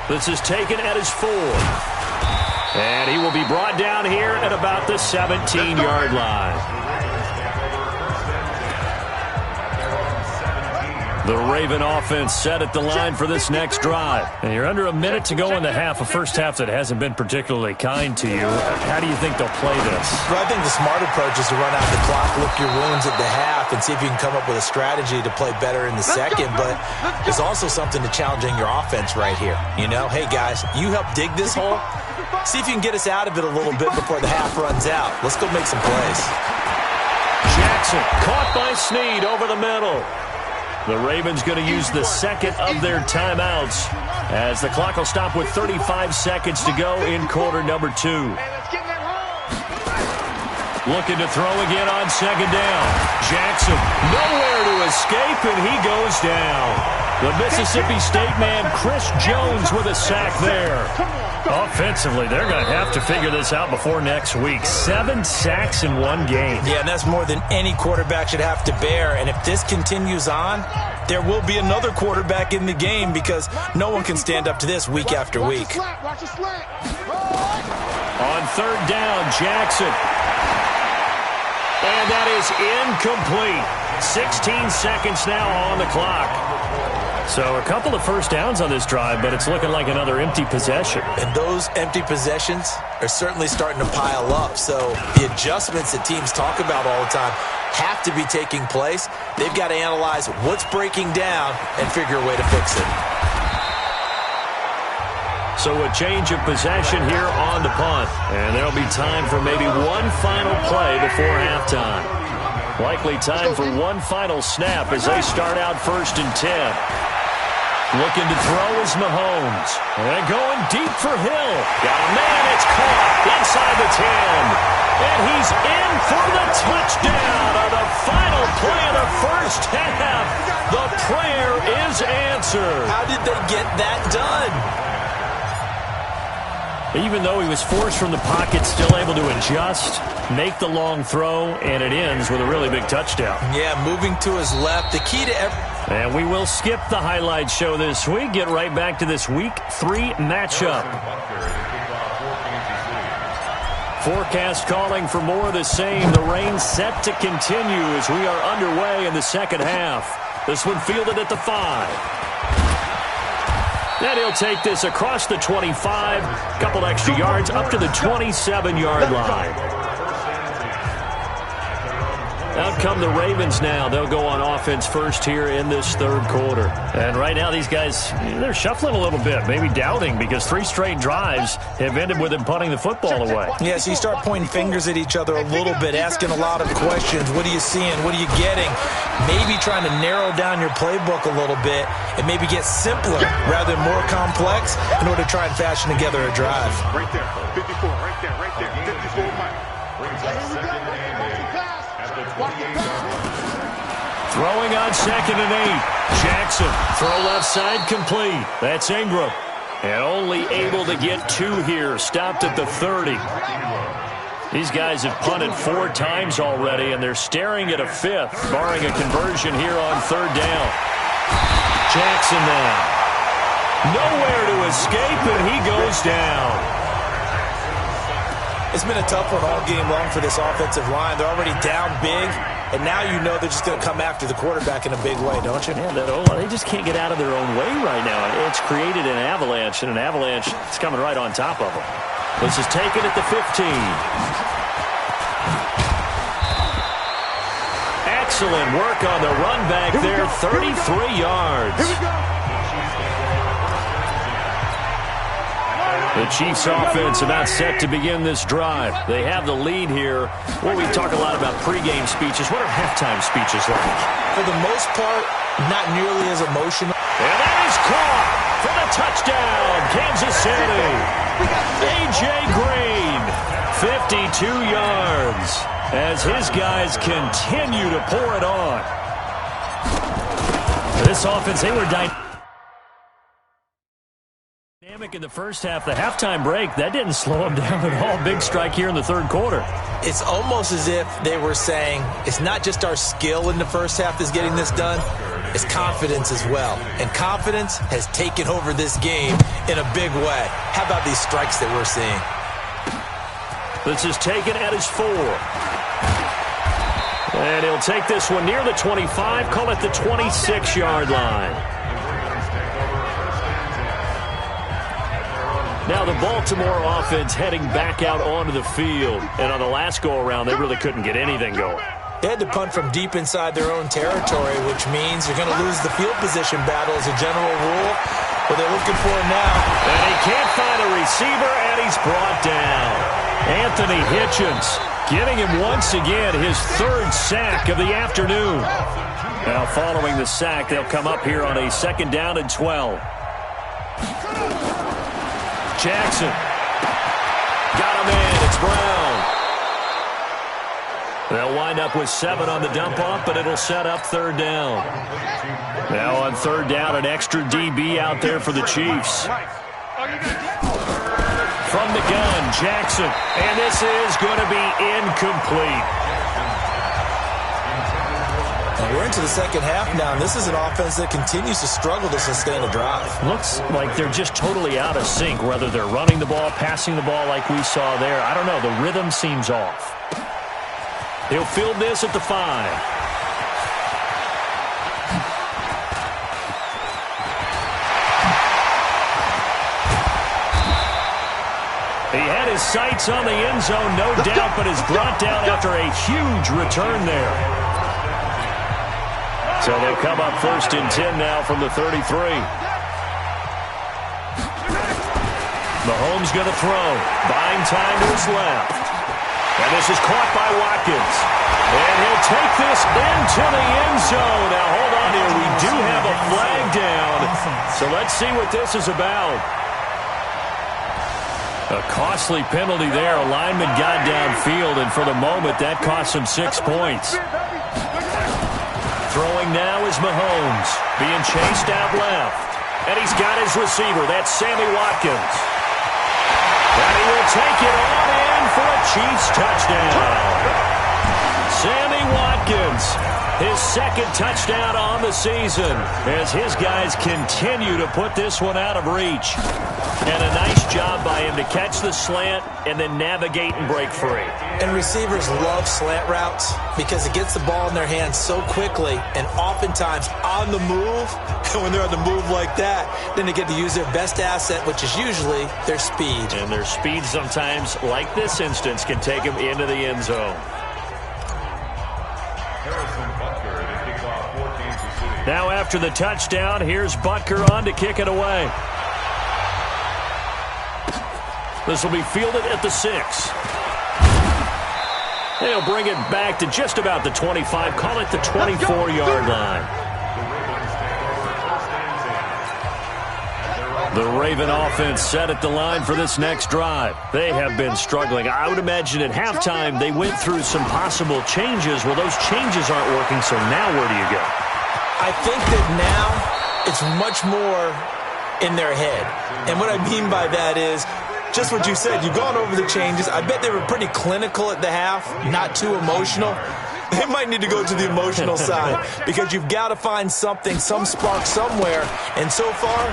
This is taken at his 4. And he will be brought down here at about the 17-yard line. The Raven offense set at the line for this next drive. And you're under a minute to go in the half, a first half that hasn't been particularly kind to you. How do you think they'll play this? Well, I think the smart approach is to run out the clock, lick your wounds at the half, and see if you can come up with a strategy to play better in the second. But there's also something to challenging your offense right here. You know, hey, guys, you help dig this hole. See if you can get us out of it a little bit before the half runs out. Let's go make some plays. Jackson caught by Snead over the middle. The Ravens going to use the second of their timeouts as the clock will stop with 35 seconds to go in quarter number 2. Looking to throw again on second down. Jackson nowhere to escape, and he goes down. The Mississippi State man, Chris Jones, with a sack there. Offensively, they're going to have to figure this out before next week. 7 sacks in one game. Yeah, and that's more than any quarterback should have to bear. And if this continues on, there will be another quarterback in the game because no one can stand up to this week after week. On third down, Jackson. And that is incomplete. 16 seconds now on the clock. So a couple of first downs on this drive, but it's looking like another empty possession. And those empty possessions are certainly starting to pile up. So the adjustments that teams talk about all the time have to be taking place. They've got to analyze what's breaking down and figure a way to fix it. So a change of possession here on the punt. And there'll be time for maybe one final play before halftime. Likely time for one final snap as they start out 1st and 10. Looking to throw is Mahomes. And going deep for Hill. Got a man, it's caught inside the 10. And he's in for the touchdown on the final play of the first half. The prayer is answered. How did they get that done? Even though he was forced from the pocket, still able to adjust, make the long throw, and it ends with a really big touchdown. Yeah, moving to his left. The key to every... And we will skip the highlight show this week. Get right back to this Week 3 matchup. Forecast calling for more of the same. The rain set to continue as we are underway in the second half. This one fielded at the 5. And he'll take this across the 25, couple extra yards up to the 27-yard line. Out come the Ravens now. They'll go on offense first here in this third quarter. And right now these guys, they're shuffling a little bit, maybe doubting because 3 straight drives have ended with them punting the football away. Yeah, so you start pointing fingers at each other a little bit, asking a lot of questions. What are you seeing? What are you getting? Maybe trying to narrow down your playbook a little bit and maybe get simpler rather than more complex in order to try and fashion together a drive. Right there, 54, right there, 54 Mike. Throwing on 2nd and 8. Jackson, throw left side complete. That's Ingram. And only able to get 2 here. Stopped at the 30. These guys have punted 4 times already, and they're staring at a 5th, barring a conversion here on 3rd down. Jackson now. Nowhere to escape, and he goes down. It's been a tough one all game long for this offensive line. They're already down big, and now you know they're just going to come after the quarterback in a big way, don't you? Yeah, they just can't get out of their own way right now. It's created an avalanche, and an avalanche is coming right on top of them. This is taken at the 15. Excellent work on the run back there, 33 yards. Here we go. The Chiefs offense about set to begin this drive. They have the lead here. Well, we talk a lot about pregame speeches. What are halftime speeches like? For the most part, not nearly as emotional. And that is caught for the touchdown, Kansas City. A.J. Green, 52 yards, as his guys continue to pour it on. This offense, they were dynamic in the first half. The halftime break, that didn't slow them down at all. Big strike here in the third quarter. It's almost as if they were saying, it's not just our skill in the first half that's getting this done, it's confidence as well. And confidence has taken over this game in a big way. How about these strikes that we're seeing? This is taken at his 4. And he'll take this one near the 25, call it the 26-yard line. Now the Baltimore offense heading back out onto the field. And on the last go-around, they really couldn't get anything going. They had to punt from deep inside their own territory, which means you're going to lose the field position battle as a general rule. But they're looking for him now. And he can't find a receiver, and he's brought down. Anthony Hitchens getting him once again his 3rd sack of the afternoon. Now following the sack, they'll come up here on a 2nd down and 12. Jackson. Got him in. It's Brown. They'll wind up with 7 on the dump-off, but it'll set up 3rd down. Now on 3rd down, an extra DB out there for the Chiefs. From the gun, Jackson. And this is going to be incomplete. We're into the second half now, and this is an offense that continues to struggle to sustain a drive. Looks like they're just totally out of sync, whether they're running the ball, passing the ball like we saw there. I don't know. The rhythm seems off. He'll field this at the 5. He had his sights on the end zone, no doubt, but is brought down after a huge return there. So they'll come up 1st and 10 now from the 33. Mahomes going to throw. Buying time to his left. And this is caught by Watkins. And he'll take this into the end zone. Now, hold on here. We do have a flag down. So let's see what this is about. A costly penalty there. A lineman got downfield, and for the moment, that cost him 6 points. Throwing now is Mahomes, being chased out left. And he's got his receiver. That's Sammy Watkins. And he will take it on in for a Chiefs touchdown. Sammy Watkins, his 2nd touchdown on the season, as his guys continue to put this one out of reach. And a nice job by him to catch the slant and then navigate and break free. And receivers love slant routes because it gets the ball in their hands so quickly and oftentimes on the move. And when they're on the move like that, then they get to use their best asset, which is usually their speed. And their speed sometimes, like this instance, can take them into the end zone. Now after the touchdown, here's Butker on to kick it away. This will be fielded at the 6. They'll bring it back to just about the 25. Call it the 24-yard line. The Raven offense set at the line for this next drive. They have been struggling. I would imagine at halftime they went through some possible changes. Well, those changes aren't working, so now where do you go? I think that now it's much more in their head. And what I mean by that is just what you said. You've gone over the changes. I bet they were pretty clinical at the half, not too emotional. They might need to go to the emotional side because you've got to find something, some spark somewhere. And so far,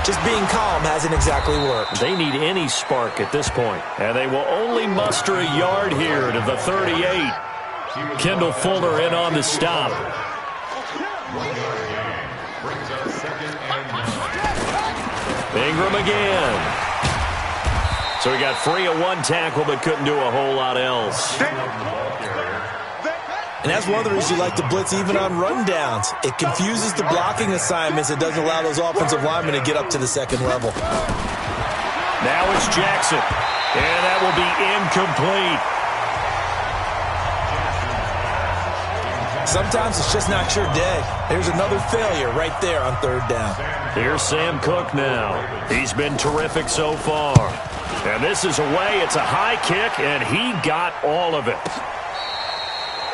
Just being calm hasn't exactly worked. They need any spark at this point. And they will only muster a yard here to the 38. Kendall Fuller in on the stop. Ingram again. So he got free of one tackle but couldn't do a whole lot else. And that's one of the reasons you like to blitz even on rundowns. It confuses the blocking assignments. It doesn't allow those offensive linemen to get up to the second level. Now it's Jackson. And that will be incomplete. Sometimes it's just not your day. There's another failure right there on third down. Here's Sam Cook now. He's been terrific so far. And this is away. It's a high kick, and he got all of it.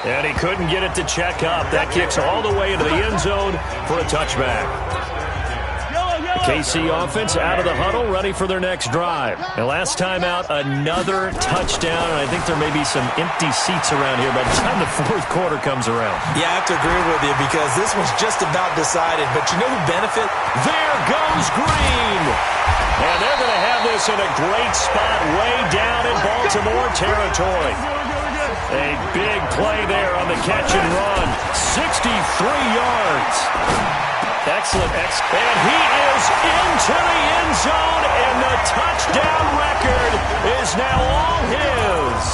And he couldn't get it to check up. That kicks all the way into the end zone for a touchback. The KC offense out of the huddle, ready for their next drive. And last time out, another touchdown. And I think there may be some empty seats around here by the time the fourth quarter comes around. Yeah, I have to agree with you because this was just about decided. But you know who benefit? There goes Green. And they're going to have this in a great spot way down in Baltimore territory. A big play there on the catch and run. 63 yards. Excellent. And he is into the end zone, and the touchdown record is now all his.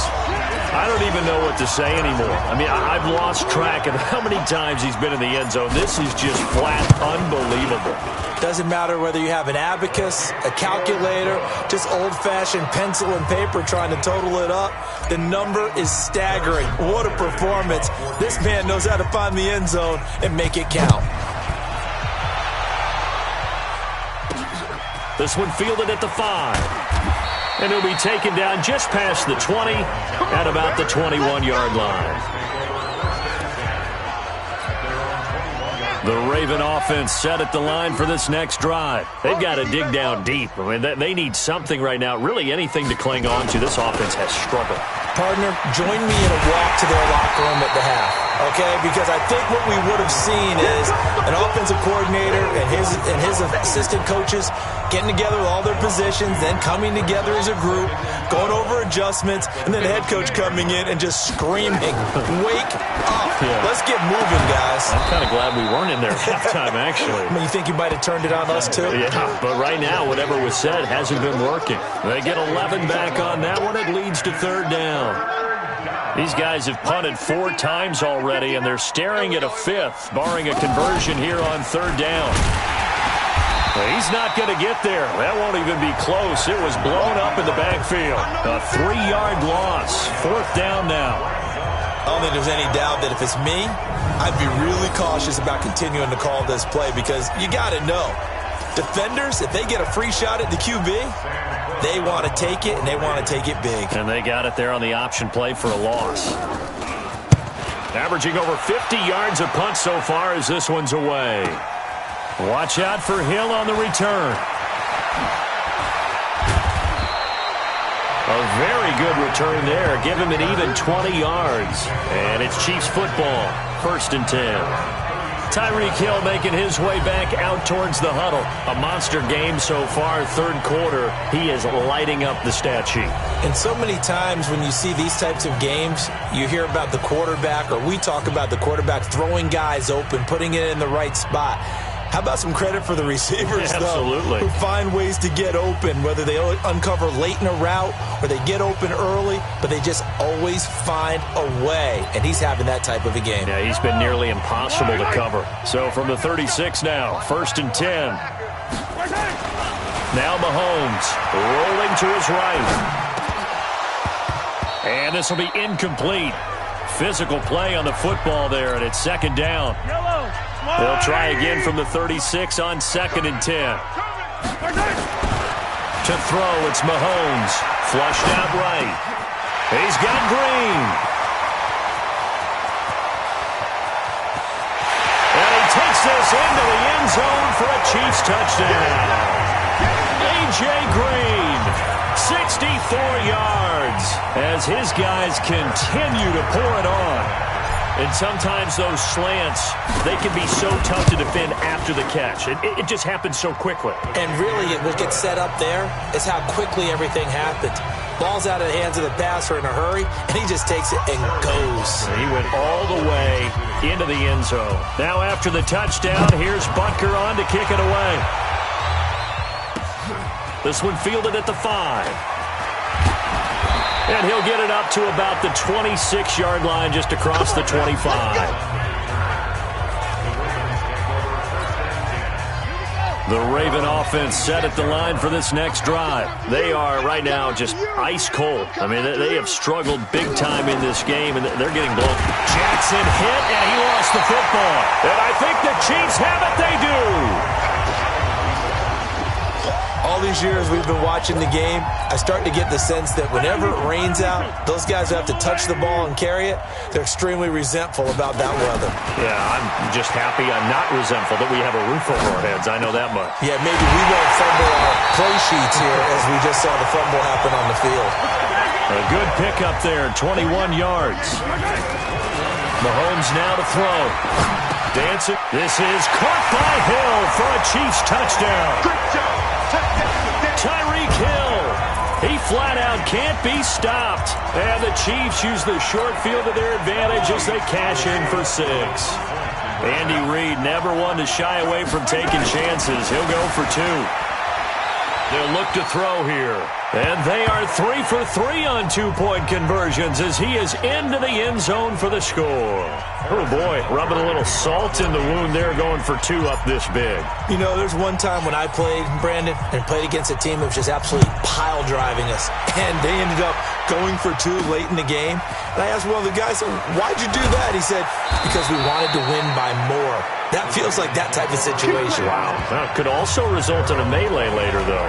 I don't even know what to say anymore. I mean, I've lost track of how many times he's been in the end zone. This is just flat unbelievable. Doesn't matter whether you have an abacus, a calculator, just old-fashioned pencil and paper trying to total it up. The number is staggering. What a performance. This man knows how to find the end zone and make it count. This one fielded at the 5. And he'll be taken down just past the 20 at about the 21-yard line. The Raven offense set at the line for this next drive. They've got to dig down deep. I mean, they need something right now, really anything to cling on to. This offense has struggled. Partner, join me in a walk to their locker room at the half, okay? Because I think what we would have seen is an offensive coordinator and his assistant coaches getting together with all their positions, then coming together as a group, going over adjustments, and then the head coach coming in and just screaming, "Wake up. Yeah. Let's get moving, guys." I'm kind of glad we weren't in there at halftime, actually. I mean, you think you might have turned it on us, too? Yeah, but right now, whatever was said hasn't been working. They get 11 back on that one. It leads to third down. These guys have punted 4 times already, and they're staring at a 5th, barring a conversion here on third down. Well, he's not going to get there. That won't even be close. It was blown up in the backfield. A 3-yard loss. 4th down now. I don't think there's any doubt that if it's me, I'd be really cautious about continuing to call this play because you got to know, defenders, if they get a free shot at the QB, they want to take it, and they want to take it big. And they got it there on the option play for a loss. Averaging over 50 yards a punt so far as this one's away. Watch out for Hill on the return. A very good return there. Give him an even 20 yards. And it's Chiefs football. 1st and 10. Tyreek Hill making his way back out towards the huddle. A monster game so far, 3rd quarter. He is lighting up the stat sheet. And so many times when you see these types of games, you hear about the quarterback, or we talk about the quarterback throwing guys open, putting it in the right spot. How about some credit for the receivers, Absolutely. though, who find ways to get open, whether they uncover late in a route or they get open early, but they just always find a way. And he's having that type of a game. Yeah, he's been nearly impossible to cover. So from the 36 now, 1st and 10. Now Mahomes rolling to his right. And this will be incomplete. Physical play on the football there, and it's 2nd down. They'll try again from the 36 on 2nd and 10. To throw, it's Mahomes. Flushed out right. He's got Green. And he takes this into the end zone for a Chiefs touchdown. A.J. Green, 64 yards, as his guys continue to pour it on. And sometimes those slants, they can be so tough to defend after the catch. It just happens so quickly. And really, what gets set up there is how quickly everything happens. Ball's out of the hands of the passer in a hurry, and he just takes it and goes. He went all the way into the end zone. Now after the touchdown, here's Butker on to kick it away. This one fielded at the 5. And he'll get it up to about the 26-yard line just across the 25. The Raven offense set at the line for this next drive. They are right now just ice cold. I mean, they have struggled big time in this game, and they're getting blown. Jackson hit, and he lost the football. And I think the Chiefs have it. They do. All these years we've been watching the game, I start to get the sense that whenever it rains out, those guys who have to touch the ball and carry it, they're extremely resentful about that weather. Yeah, I'm just happy I'm not resentful that we have a roof over our heads. I know that much. Yeah, maybe we won't fumble our play sheets here as we just saw the fumble happen on the field. A good pickup there, 21 yards. Mahomes now to throw. Dancing. This is caught by Hill for a Chiefs touchdown. Great job. Tyreek Hill. He flat out can't be stopped. And the Chiefs use the short field to their advantage as they cash in for 6. Andy Reid never one to shy away from taking chances. He'll go for 2. They'll look to throw here. And they are 3 for 3 on 2-point conversions as he is into the end zone for the score. Oh, boy, rubbing a little salt in the wound there, going for 2 up this big. You know, there's one time when I played, Brandon, and played against a team that was just absolutely pile driving us. And they ended up going for 2 late in the game. And I asked one of the guys, why'd you do that? He said, because we wanted to win by more. That feels like that type of situation. Wow. That could also result in a melee later, though.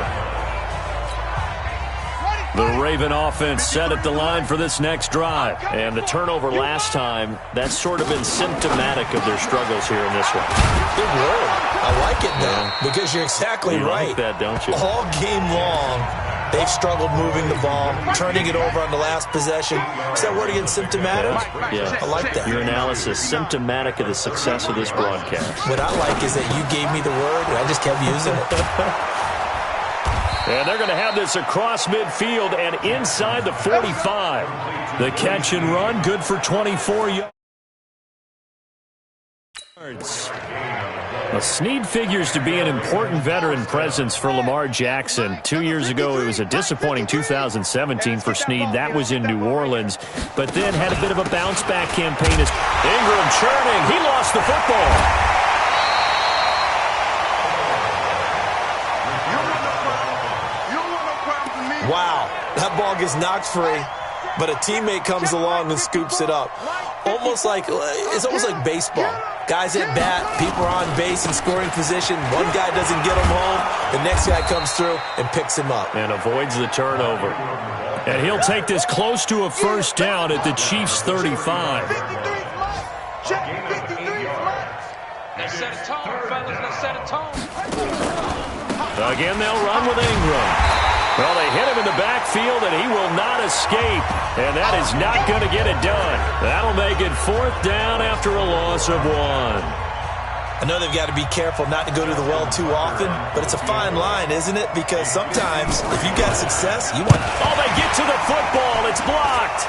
The Raven offense set at the line for this next drive. And the turnover last time, that's sort of been symptomatic of their struggles here in this one. Good word. I like it, though, because you're exactly right. You like that, don't you? All game long, they've struggled moving the ball, turning it over on the last possession. Is that word again, symptomatic? Yeah. I like that. Your analysis, symptomatic of the success of this broadcast. What I like is that you gave me the word, and I just kept using it. And they're going to have this across midfield and inside the 45. The catch and run, good for 24 yards. Well, Snead figures to be an important veteran presence for Lamar Jackson. 2 years ago, it was a disappointing 2017 for Snead. That was in New Orleans, but then had a bit of a bounce-back campaign as Ingram churning. He lost the football. Wow, that ball gets knocked free, but a teammate comes along and scoops it up. It's almost like baseball. Guys at bat, people are on base in scoring position. One guy doesn't get him home, the next guy comes through and picks him up. And avoids the turnover. And he'll take this close to a first down at the Chiefs' 35. They set a tone, fellas. They set a tone. Again, they'll run with Ingram. Well, they hit him in the backfield, and he will not escape. And that is not going to get it done. That'll make it 4th down after a loss of 1. I know they've got to be careful not to go to the well too often, but it's a fine line, isn't it? Because sometimes, if you've got success, you want... Oh, they get to the football. It's blocked.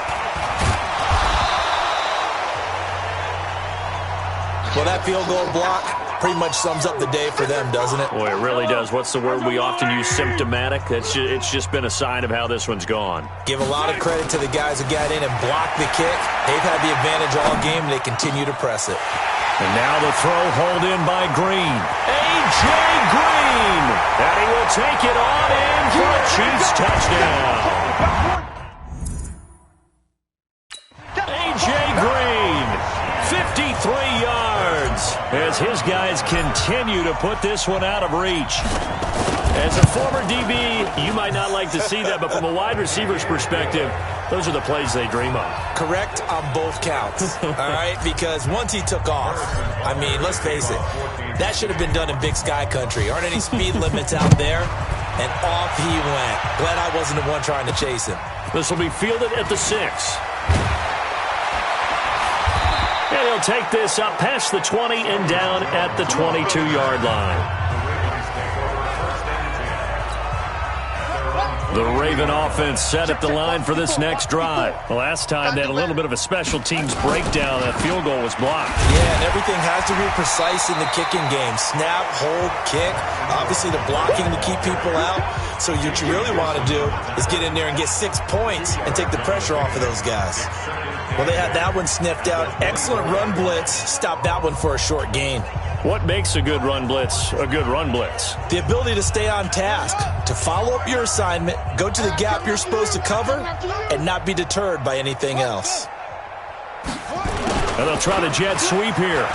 Well, that field goal block pretty much sums up the day for them, doesn't it? Boy, it really does. What's the word we often use? Symptomatic. It's just been a sign of how this one's gone. Give a lot of credit to the guys who got in and blocked the kick. They've had the advantage all game, and they continue to press it. And now the throw hauled in by Green. A.J. Green! And he will take it on in for a Chiefs touchdown. A.J. Green, 53 yards, as his guys continue to put this one out of reach. As a former DB, you might not like to see that, but from a wide receiver's perspective, those are the plays they dream of. Correct on both counts, all right? Because once he took off, I mean, let's face it, that should have been done in Big Sky Country. Aren't any speed limits out there? And off he went. Glad I wasn't the one trying to chase him. This will be fielded at the 6. he'll take this up past the 20 and down at the 22-yard line. The Raven offense set at the line for this next drive. The last time they had a little bit of a special teams breakdown. That field goal was blocked. Yeah, and everything has to be precise in the kicking game. Snap, hold, kick. Obviously the blocking to keep people out. So what you really want to do is get in there and get 6 points and take the pressure off of those guys. Well, they had that one sniffed out. Excellent run blitz. Stopped that one for a short gain. What makes a good run blitz a good run blitz? The ability to stay on task, to follow up your assignment, go to the gap you're supposed to cover, and not be deterred by anything else. And they'll try the jet sweep here.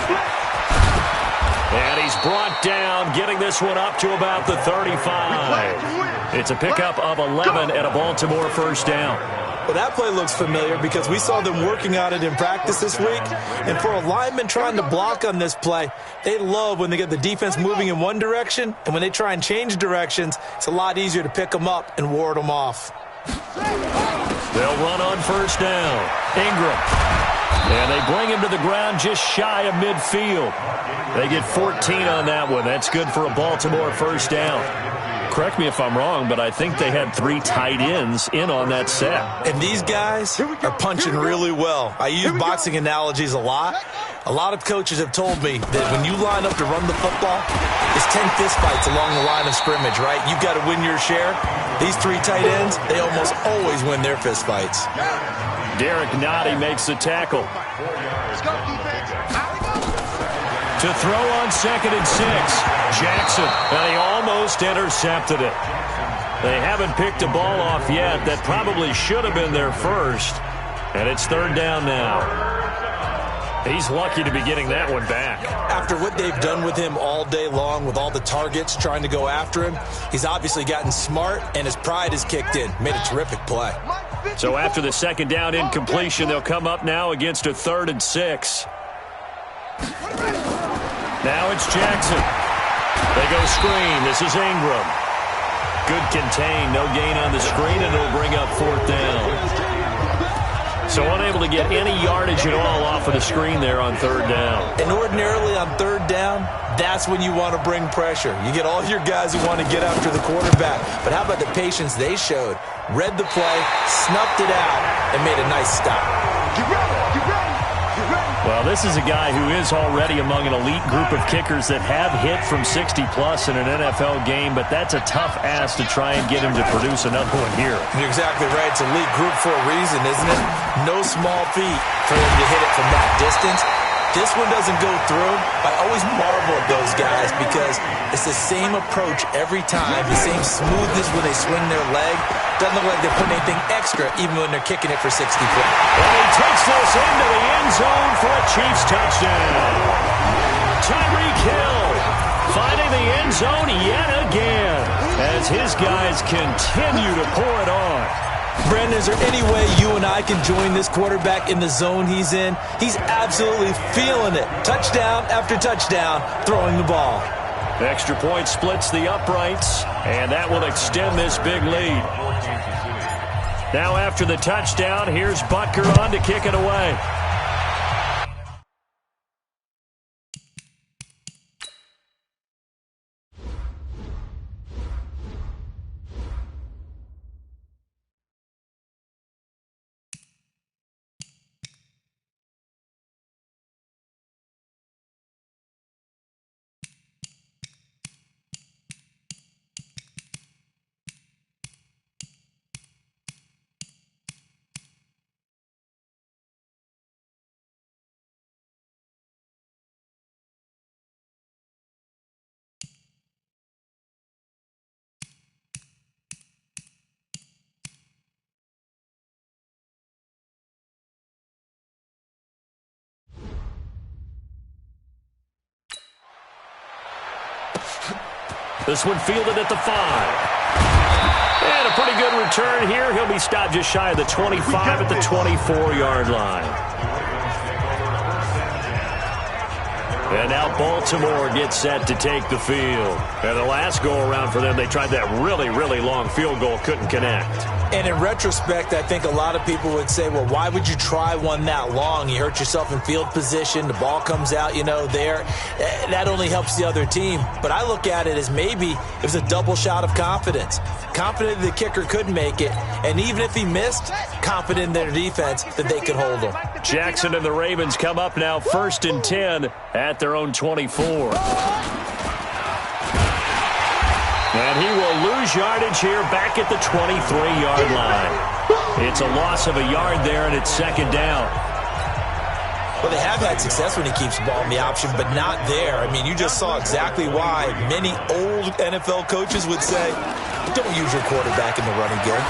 And he's brought down, getting this one up to about the 35. It's a pickup of 11 and a Baltimore first down. Well, that play looks familiar because we saw them working on it in practice this week. And for a lineman trying to block on this play, they love when they get the defense moving in one direction. And when they try and change directions, it's a lot easier to pick them up and ward them off. They'll run on first down. Ingram. And they bring him to the ground just shy of midfield. They get 14 on that one. That's good for a Baltimore first down. Correct me if I'm wrong, but I think they had 3 tight ends in on that set. And these guys are punching really well. I use boxing analogies a lot. A lot of coaches have told me that when you line up to run the football, it's 10 fistfights along the line of scrimmage, right? You've got to win your share. These 3 tight ends, they almost always win their fistfights. Derek Nottie makes the tackle. Let's go, defense. To throw on 2nd and 6. Jackson, and he almost intercepted it. They haven't picked a ball off yet. That probably should have been their first. And it's 3rd down now. He's lucky to be getting that one back. After what they've done with him all day long, with all the targets trying to go after him, he's obviously gotten smart, and his pride has kicked in. Made a terrific play. So after the 2nd down incompletion, they'll come up now against a 3rd and 6. Now it's Jackson. They go screen. This is Ingram. Good contain. No gain on the screen, and it'll bring up 4th down. So unable to get any yardage at all off of the screen there on 3rd down. And ordinarily on 3rd down, that's when you want to bring pressure. You get all your guys who want to get after the quarterback. But how about the patience they showed? Read the play, snuffed it out, and made a nice stop. Get ready, get ready, get ready. Well, this is a guy who is already among an elite group of kickers that have hit from 60-plus in an NFL game, but that's a tough ask to try and get him to produce another one here. You're exactly right. It's elite group for a reason, isn't it? No small feat for him to hit it from that distance. This one doesn't go through. I always marvel at those guys because it's the same approach every time, the same smoothness when they swing their leg. Doesn't look like they're putting anything extra even when they're kicking it for 60 points. And he takes this into the end zone for a Chiefs touchdown. Tyreek Hill finding the end zone yet again as his guys continue to pour it on. Brandon, is there any way you and I can join this quarterback in the zone he's in? He's absolutely feeling it. Touchdown after touchdown, throwing the ball. Extra point splits the uprights, and that will extend this big lead. Now after the touchdown, here's Butker on to kick it away. This one fielded at the 5. And a pretty good return here. He'll be stopped just shy of the 25 at the 24-yard line. And now Baltimore gets set to take the field. And the last go-around for them, they tried that really, really long field goal, couldn't connect. And in retrospect, I think a lot of people would say, well, why would you try one that long? You hurt yourself in field position. The ball comes out, there. That only helps the other team. But I look at it as maybe it was a double shot of confidence. Confident the kicker could make it. And even if he missed, confident in their defense that they could hold him. Jackson and the Ravens come up now 1st and 10 at their own 24. And he will lose yardage here back at the 23-yard line. It's a loss of a yard there, and it's 2nd down. Well, they have had success when he keeps the ball in the option, but not there. I mean, you just saw exactly why many old NFL coaches would say, don't use your quarterback in the running game.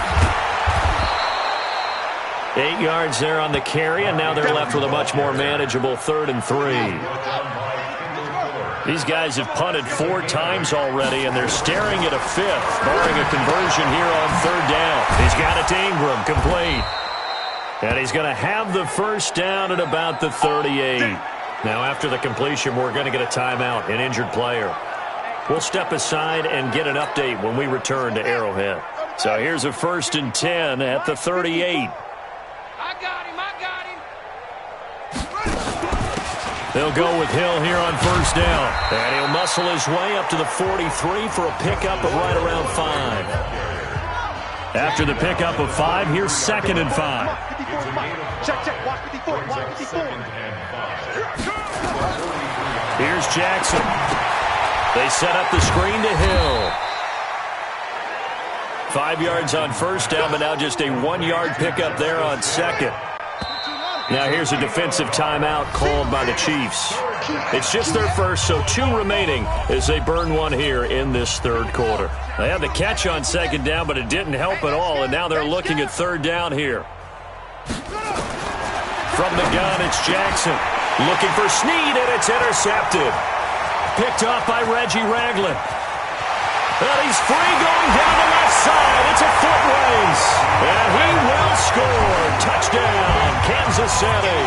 8 yards there on the carry, and now they're left with a much more manageable 3rd and 3. These guys have punted 4 times already, and they're staring at a 5th, barring a conversion here on 3rd down. He's got it to Ingram, complete. And he's going to have the 1st down at about the 38. Now, after the completion, we're going to get a timeout, an injured player. We'll step aside and get an update when we return to Arrowhead. So here's a 1st and 10 at the 38. They'll go with Hill here on 1st down. And he'll muscle his way up to the 43 for a pickup of right around 5. After the pickup of 5, here's 2nd and 5. Here's Jackson. They set up the screen to Hill. 5 yards on 1st down, but now just a 1-yard pickup there on 2nd. Now here's a defensive timeout called by the Chiefs. It's just their first, so 2 remaining as they burn one here in this 3rd quarter. They had the catch on 2nd down, but it didn't help at all, and now they're looking at 3rd down here. From the gun, it's Jackson. Looking for Snead, and it's intercepted. Picked off by Reggie Ragland. And he's free going down the left side. It's a foot race. And he will score. Touchdown, Kansas City.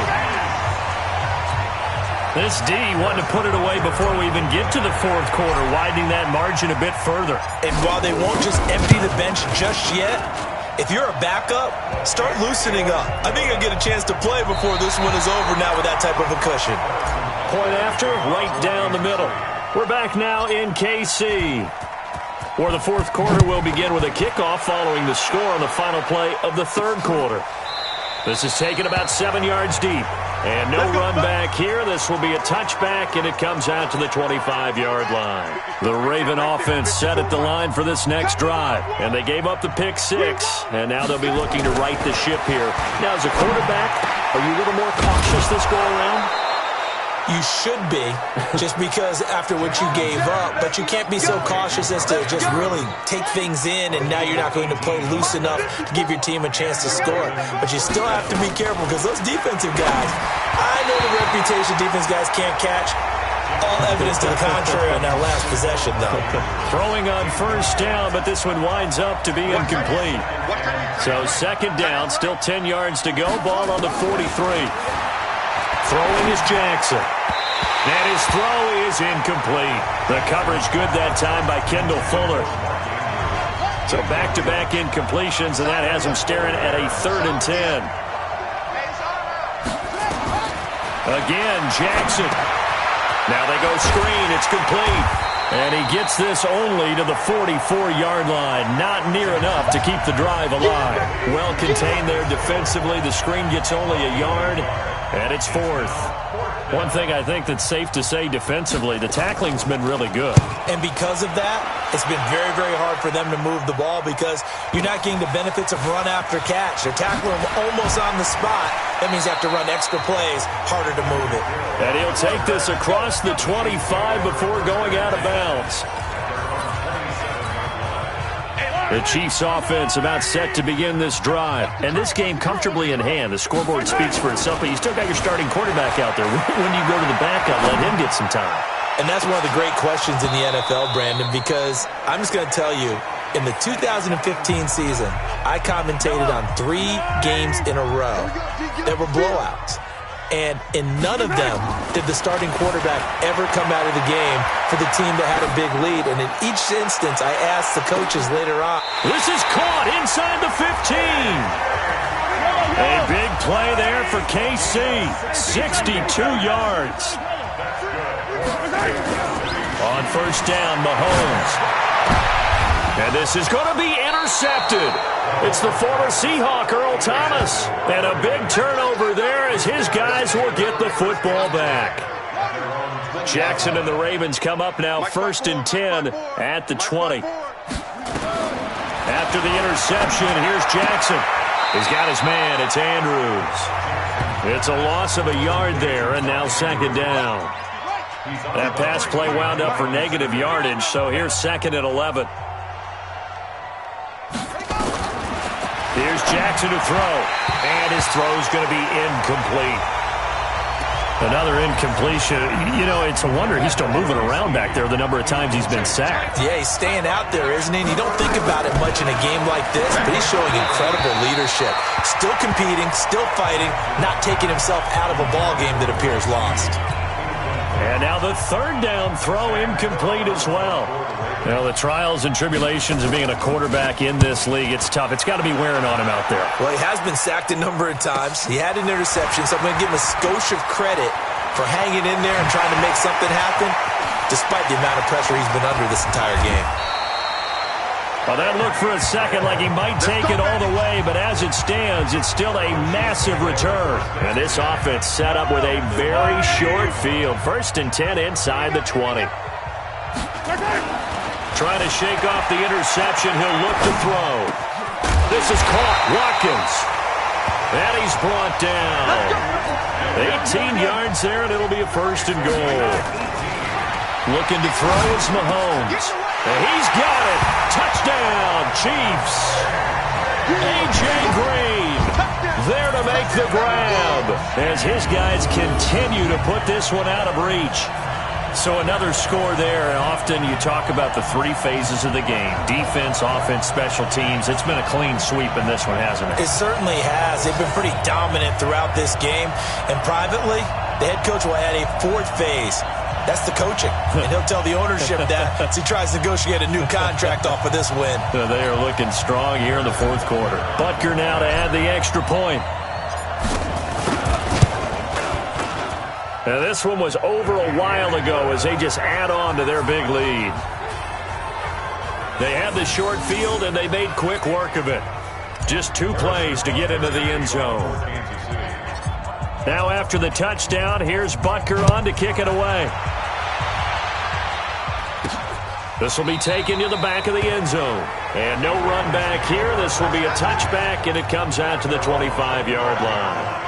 This D wanted to put it away before we even get to the 4th quarter, widening that margin a bit further. And while they won't just empty the bench just yet, if you're a backup, start loosening up. I think you'll get a chance to play before this one is over now with that type of a cushion. Point after, right down the middle. We're back now in KC, where the 4th quarter will begin with a kickoff following the score on the final play of the 3rd quarter. This is taken about 7 yards deep. And no run back here. This will be a touchback, and it comes out to the 25-yard line. The Raven offense set at the line for this next drive, and they gave up the pick 6, and now they'll be looking to right the ship here. Now, as a quarterback, are you a little more cautious this go-around? You should be, just because after what you gave up, but you can't be so cautious as to just really take things in, and now you're not going to play loose enough to give your team a chance to score. But you still have to be careful, because those defensive guys, I know the reputation defense guys can't catch. All evidence to the contrary on that last possession, though. Throwing on 1st down, but this one winds up to be incomplete. So 2nd down, still 10 yards to go, ball on the 43. Throwing is Jackson. And his throw is incomplete. The coverage good that time by Kendall Fuller. So back-to-back incompletions, and that has him staring at a 3rd and 10. Again, Jackson. Now they go screen. It's complete. And he gets this only to the 44-yard line. Not near enough to keep the drive alive. Well contained there defensively. The screen gets only a yard. And it's 4th. One thing I think that's safe to say defensively, the tackling's been really good. And because of that, it's been very, very hard for them to move the ball because you're not getting the benefits of run after catch. They're tackling almost on the spot. That means you have to run extra plays, harder to move it. And he'll take this across the 25 before going out of bounds. The Chiefs offense about set to begin this drive. And this game comfortably in hand. The scoreboard speaks for itself, but you still got your starting quarterback out there. When you go to the backup, let him get some time. And that's one of the great questions in the NFL, Brandon, because I'm just going to tell you, in the 2015 season, I commentated on 3 games in a row that were blowouts. And in none of them did the starting quarterback ever come out of the game for the team that had a big lead. And in each instance, I asked the coaches later on. This is caught inside the 15. A big play there for KC. 62 yards. On first down, Mahomes. And this is going to be intercepted. It's the former Seahawk, Earl Thomas. And a big turnover there as his guys will get the football back. Jackson and the Ravens come up now 1st and 10 at the 20. After the interception, here's Jackson. He's got his man. It's Andrews. It's a loss of a yard there, and now 2nd down. That pass play wound up for negative yardage, so here's 2nd and 11. Here's Jackson to throw, and his throw's going to be incomplete. Another incompletion. You know, it's a wonder he's still moving around back there the number of times he's been sacked. Yeah, he's staying out there, isn't he? And you don't think about it much in a game like this, but he's showing incredible leadership. Still competing, still fighting, not taking himself out of a ball game that appears lost. And now the 3rd down throw incomplete as well. You know, the trials and tribulations of being a quarterback in this league, it's tough. It's got to be wearing on him out there. Well, he has been sacked a number of times. He had an interception, so I'm going to give him a skosh of credit for hanging in there and trying to make something happen, despite the amount of pressure he's been under this entire game. Well, that looked for a second like he might take it all the way, but as it stands, it's still a massive return. And this offense set up with a very short field. 1st and 10 inside the 20. Trying to shake off the interception. He'll look to throw. This is caught. Watkins. And he's brought down. 18 yards there, and it'll be a 1st and goal. Looking to throw is Mahomes. And he's got it. Touchdown, Chiefs. A.J. Green there to make the grab as his guys continue to put this one out of reach. So another score there. Often you talk about the 3 phases of the game. Defense, offense, special teams. It's been a clean sweep in this one, hasn't it? It certainly has. They've been pretty dominant throughout this game. And privately, the head coach will add a 4th phase. That's the coaching. And he'll tell the ownership that as he tries to negotiate a new contract off of this win. They are looking strong here in the 4th quarter. Butker now to add the extra point. Now this one was over a while ago as they just add on to their big lead. They had the short field and they made quick work of it. Just 2 plays to get into the end zone. Now after the touchdown, here's Butker on to kick it away. This will be taken to the back of the end zone. And no run back here. This will be a touchback, and it comes out to the 25-yard line.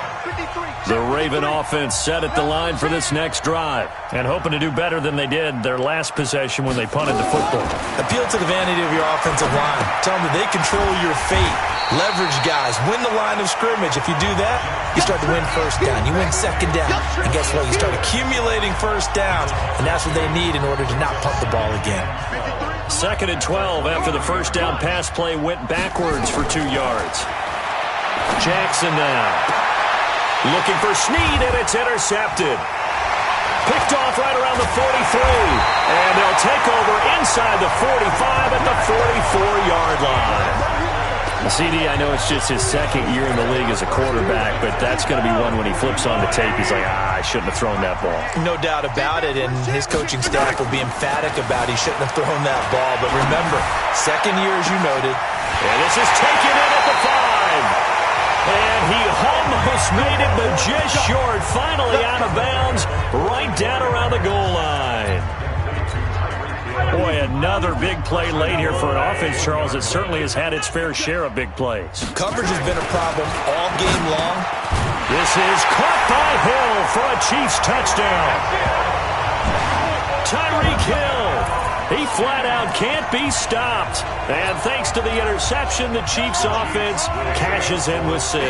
The Raven offense set at the line for this next drive and hoping to do better than they did their last possession when they punted the football. Appeal to the vanity of your offensive line. Tell them that they control your fate. Leverage guys. Win the line of scrimmage. If you do that, you start to win 1st down. You win 2nd down. And guess what? You start accumulating 1st downs, and that's what they need in order to not punt the ball again. 2nd and 12 after the 1st down pass play went backwards for 2 yards. Jackson now. Looking for Snead, and it's intercepted. Picked off right around the 43. And they'll take over inside the 45 at the 44-yard line. CD, I know it's just his 2nd year in the league as a quarterback, but that's going to be one when he flips on the tape. He's like, I shouldn't have thrown that ball. No doubt about it, and his coaching staff will be emphatic about he shouldn't have thrown that ball. But remember, 2nd year, as you noted. And this is taken in at the 5. And he almost made it, but just short. Finally out of bounds, right down around the goal line. Boy, another big play late here for an offense, Charles, that certainly has had its fair share of big plays. Coverage has been a problem all game long. This is caught by Hill for a Chiefs touchdown. Tyreek Hill. He flat out can't be stopped. And thanks to the interception, the Chiefs offense cashes in with 6.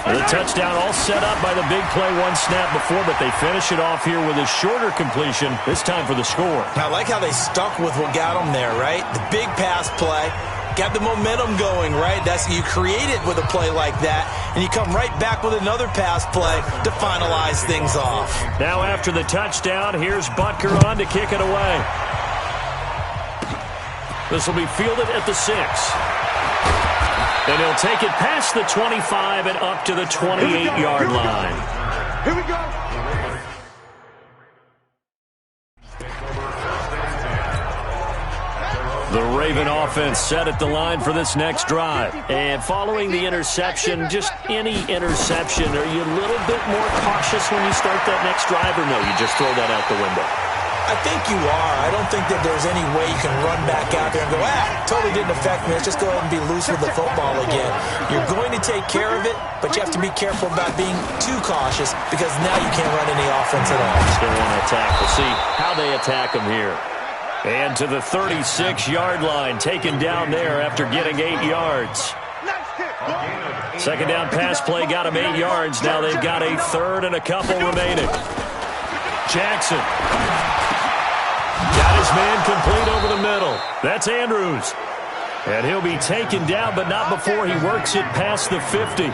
The touchdown all set up by the big play 1 snap before, but they finish it off here with a shorter completion, this time for the score. I like how they stuck with what got them there, right? The big pass play, Got the momentum going, right? You create it with a play like that, and you come right back with another pass play to finalize things off. Now after the touchdown, here's Butker on to kick it away. This will be fielded at the 6. And he'll take it past the 25 and up to the 28-yard line. Here we go. The Raven offense set at the line for this next drive. And following the interception, just any interception, are you a little bit more cautious when you start that next drive, or no, you just throw that out the window? I think you are. I don't think that there's any way you can run back out there and go, totally didn't affect me. Let's just go ahead and be loose with the football again. You're going to take care of it, but you have to be careful about being too cautious because now you can't run any offense at all. Still want to attack. We'll see how they attack them here. And to the 36-yard line, taken down there after getting 8 yards. Second down pass play got him 8 yards. Now they've got a third and a couple remaining. Jackson. Got his man complete over the middle. That's Andrews. And he'll be taken down, but not before he works it past the 50.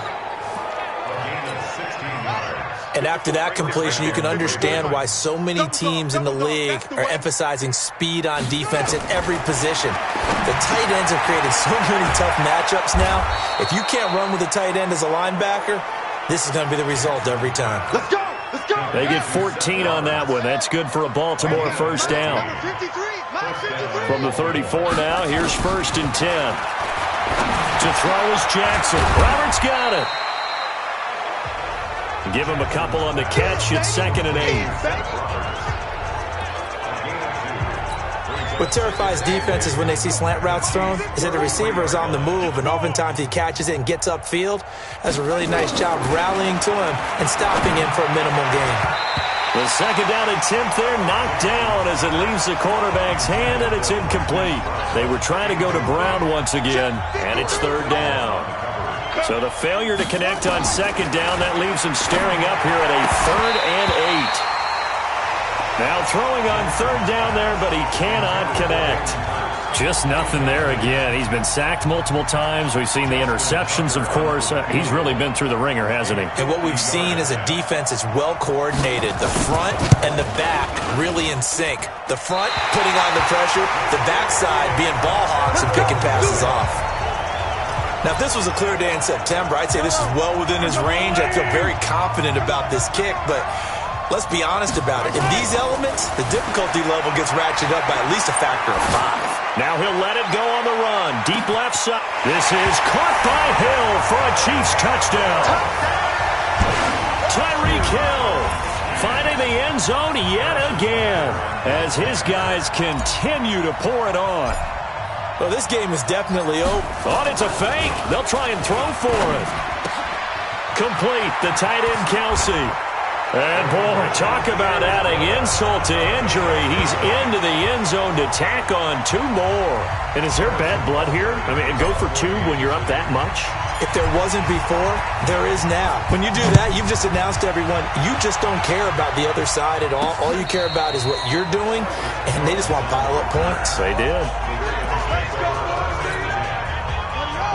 And after that completion, you can understand why so many teams in the league are emphasizing speed on defense at every position. The tight ends have created so many tough matchups now. If you can't run with a tight end as a linebacker, this is going to be the result every time. Let's go! Let's go! They get 14 on that one. That's good for a Baltimore first down. From the 34 now, here's 1st and 10. To throw is Jackson. Roberts got it. Give him a couple on the catch. It's 2nd and 8. What terrifies defenses when they see slant routes thrown is that the receiver is on the move, and oftentimes he catches it and gets upfield. Does a really nice job rallying to him and stopping him for a minimal gain. The second down attempt there knocked down as it leaves the quarterback's hand, and it's incomplete. They were trying to go to Brown once again, and it's 3rd down. So the failure to connect on 2nd down, that leaves him staring up here at a 3rd and 8. Now throwing on 3rd down there, but he cannot connect. Just nothing there again. He's been sacked multiple times. We've seen the interceptions, of course. He's really been through the ringer, hasn't he? And what we've seen is a defense that's well coordinated. The front and the back really in sync. The front putting on the pressure, the backside being ball hawks and picking passes off. Now, if this was a clear day in September, I'd say this is well within his range. I feel very confident about this kick, but let's be honest about it. In these elements, the difficulty level gets ratcheted up by at least a factor of 5. Now he'll let it go on the run. Deep left side. This is caught by Hill for a Chiefs touchdown. Tyreek Hill finding the end zone yet again as his guys continue to pour it on. Well, this game is definitely over. Oh, it's a fake. They'll try and throw for it. Complete. The tight end, Kelsey. And, boy, talk about adding insult to injury. He's into the end zone to tack on 2 more. And is there bad blood here? I mean, go for 2 when you're up that much? If there wasn't before, there is now. When you do that, you've just announced to everyone, you just don't care about the other side at all. All you care about is what you're doing, and they just want to pile up points. They did.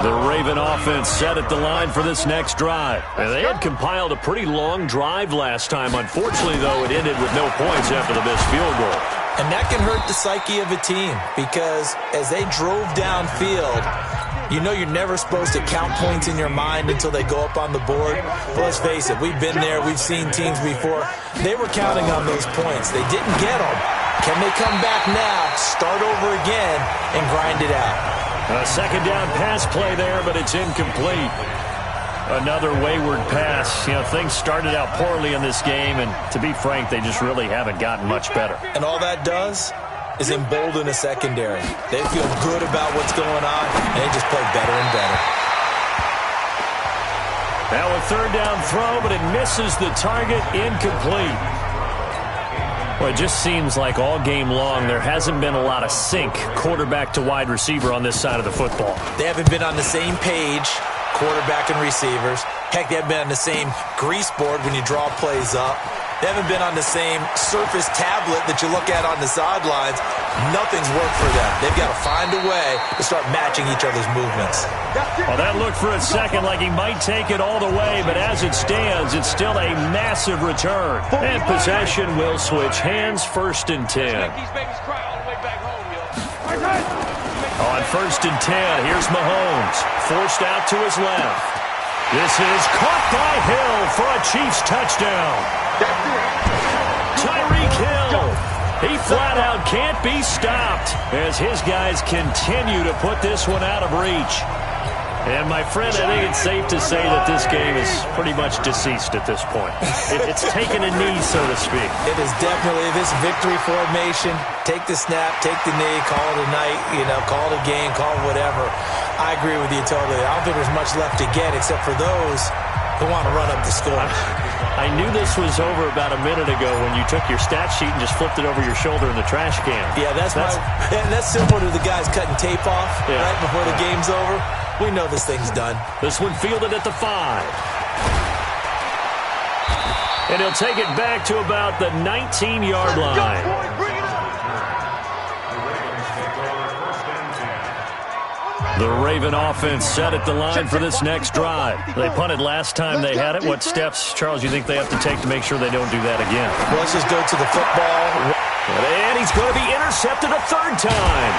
The Raven offense set at the line for this next drive. And they had compiled a pretty long drive last time. Unfortunately, though, it ended with no points after the missed field goal. And that can hurt the psyche of a team because as they drove downfield, you know you're never supposed to count points in your mind until they go up on the board. But let's face it, we've been there. We've seen teams before. They were counting on those points. They didn't get them. Can they come back now, start over again, and grind it out? A second down pass play there, but it's incomplete. Another wayward pass. You know, things started out poorly in this game, and to be frank, they just really haven't gotten much better. And all that does is embolden a secondary. They feel good about what's going on, and they just play better and better. Now a third down throw, but it misses the target, incomplete. Well, it just seems like all game long there hasn't been a lot of sync quarterback to wide receiver on this side of the football. They haven't been on the same page, quarterback and receivers. Heck, they haven't been on the same grease board when you draw plays up. They haven't been on the same surface tablet that you look at on the sidelines. Nothing's worked for them. They've got to find a way to start matching each other's movements. Well, that looked for a second like he might take it all the way, but as it stands, it's still a massive return. And possession will switch hands, 1st and 10. On 1st and 10, here's Mahomes, forced out to his left. This is caught by Hill for a Chiefs touchdown. Tyreek Hill, he flat out can't be stopped as his guys continue to put this one out of reach. And, my friend, I think it's safe to say that this game is pretty much deceased at this point. It's taken a knee, so to speak. It is definitely this victory formation. Take the snap, take the knee, call it a night, call it a game, call it whatever. I agree with you totally. I don't think there's much left to get except for those who want to run up the score. I knew this was over about a minute ago when you took your stat sheet and just flipped it over your shoulder in the trash can. Yeah, that's similar to the guys cutting tape off right before the game's over. We know this thing's done. This one fielded at the 5. And he'll take it back to about the 19-yard line. The Raven offense set at the line for this next drive. They punted last time they had it. What steps, Charles, you think they have to take to make sure they don't do that again? Well, let's just go to the football. And he's going to be intercepted a 3rd time.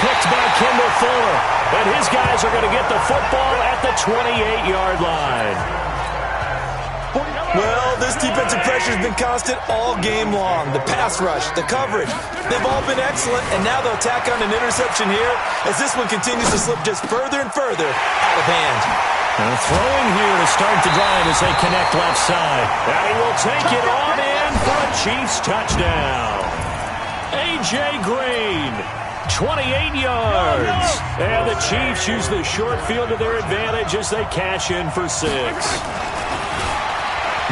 Picked by Kendall Fuller. And his guys are going to get the football at the 28-yard line. Well, this defensive pressure has been constant all game long. The pass rush, the coverage, they've all been excellent, and now they'll tack on an interception here as this one continues to slip just further and further out of hand. And throwing here to start the drive as they connect left side. And he will take it on in for a Chiefs touchdown. A.J. Green, 28 yards. And the Chiefs use the short field to their advantage as they cash in for 6.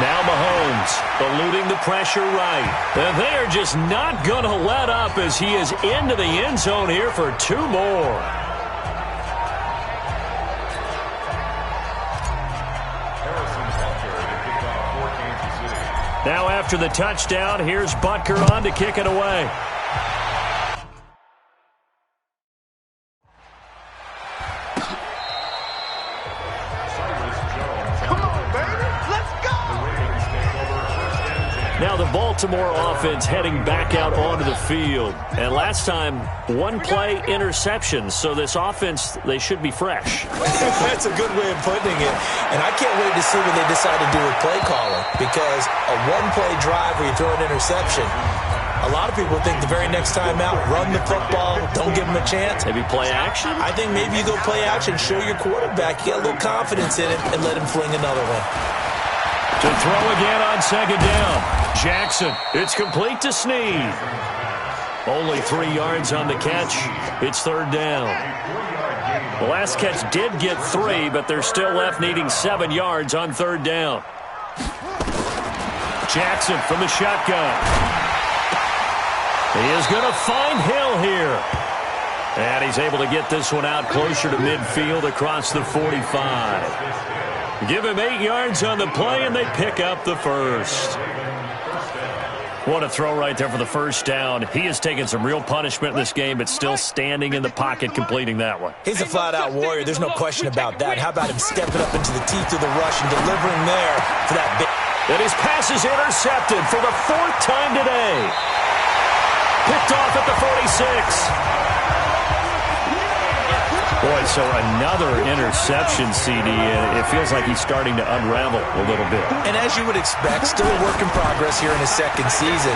Now Mahomes eluding the pressure right. And they're just not going to let up as he is into the end zone here for 2 more. Now after the touchdown, here's Butker on to kick it away. Now the Baltimore offense heading back out onto the field. And last time, 1-play interception. So this offense, they should be fresh. That's a good way of putting it. And I can't wait to see what they decide to do with play calling. Because a 1-play drive where you throw an interception, a lot of people think the very next time out, run the football, don't give them a chance. Maybe play action? I think maybe you go play action, show your quarterback, you get a little confidence in it, and let him fling another one. To throw again on 2nd down. Jackson, it's complete to Snead. Only 3 yards on the catch. It's 3rd down. The last catch did get 3, but they're still left needing 7 yards on 3rd down. Jackson from the shotgun. He is going to find Hill here. And he's able to get this one out closer to midfield across the 45. Give him 8 yards on the play, and they pick up the 1st. What a throw right there for the 1st down. He has taken some real punishment in this game, but still standing in the pocket completing that one. He's a flat-out warrior. There's no question about that. How about him stepping up into the teeth of the rush and delivering there for that big... And his pass is intercepted for the 4th time today. Picked off at the 46. Boy, so another interception, CD, and it feels like he's starting to unravel a little bit. And as you would expect, still a work in progress here in his 2nd season.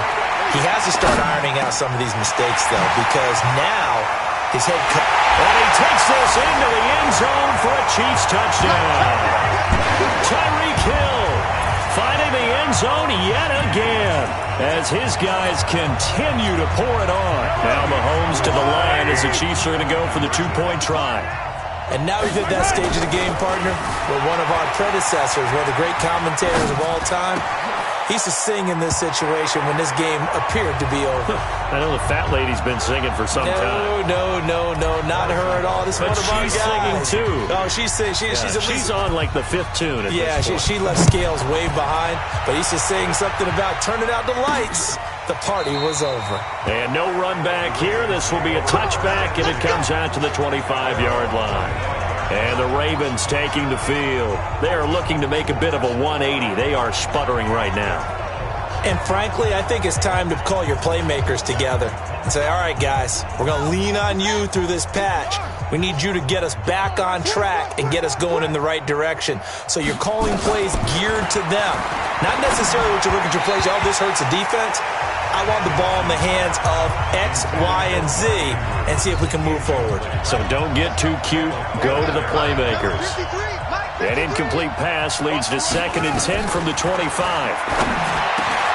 He has to start ironing out some of these mistakes, though, because now his head coach... And he takes this into the end zone for a Chiefs touchdown. Tyreek Hill finding the end zone yet again as his guys continue to pour it on. Now Mahomes to the line as the Chiefs are going to go for the 2-point try. And now we've hit that stage of the game, partner, where one of our predecessors, one of the great commentators of all time, He used to sing in this situation when this game appeared to be over. I know the fat lady's been singing for some time. No, not her at all. This is but one of our she's guys. singing too. Oh, she's on like the 5th tune. She left Scales way behind, but he used to sing something about turning out the lights. The party was over. And no run back here. This will be a touchback, and it comes out to the 25-yard line. And the Ravens taking the field. They are looking to make a bit of a 180. They are sputtering right now. And frankly, I think it's time to call your playmakers together and say, all right, guys, we're going to lean on you through this patch. We need you to get us back on track and get us going in the right direction. So you're calling plays geared to them. Not necessarily what you look at your plays, oh, this hurts the defense. I want the ball in the hands of X, Y, and Z and see if we can move forward. So don't get too cute. Go to the playmakers. An incomplete pass leads to 2nd and 10 from the 25.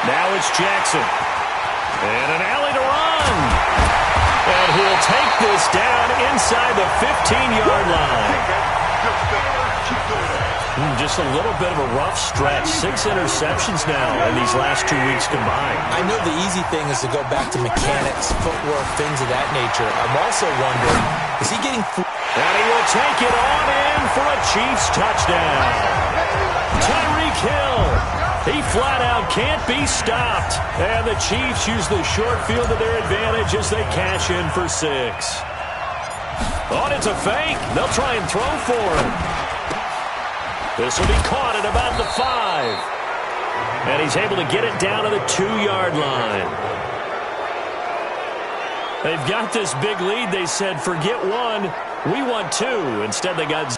Now it's Jackson. And an alley to run. And he'll take this down inside the 15-yard line. Just a little bit of a rough stretch. 6 interceptions now in these last 2 weeks combined. I know the easy thing is to go back to mechanics, footwork, things of that nature. I'm also wondering, is he getting... And he will take it on in for a Chiefs touchdown. Tyreek Hill. He flat out can't be stopped. And the Chiefs use the short field to their advantage as they cash in for 6. Oh, it's a fake. They'll try and throw for him. This will be caught at about the 5. And he's able to get it down to the 2-yard line. They've got this big lead. They said, forget 1, we want 2. Instead, they got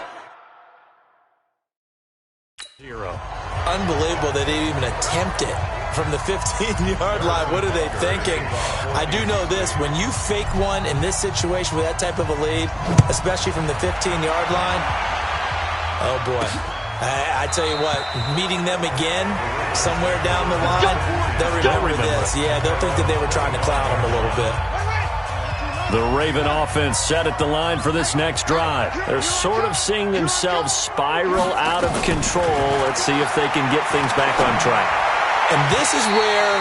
0. Unbelievable that they even attempt it from the 15-yard line. What are they thinking? I do know this. When you fake one in this situation with that type of a lead, especially from the 15-yard line, oh, boy. I tell you what, meeting them again somewhere down the line, they'll remember this. Yeah, they'll think that they were trying to clown them a little bit. The Raven offense set at the line for this next drive. They're sort of seeing themselves spiral out of control. Let's see if they can get things back on track. And this is where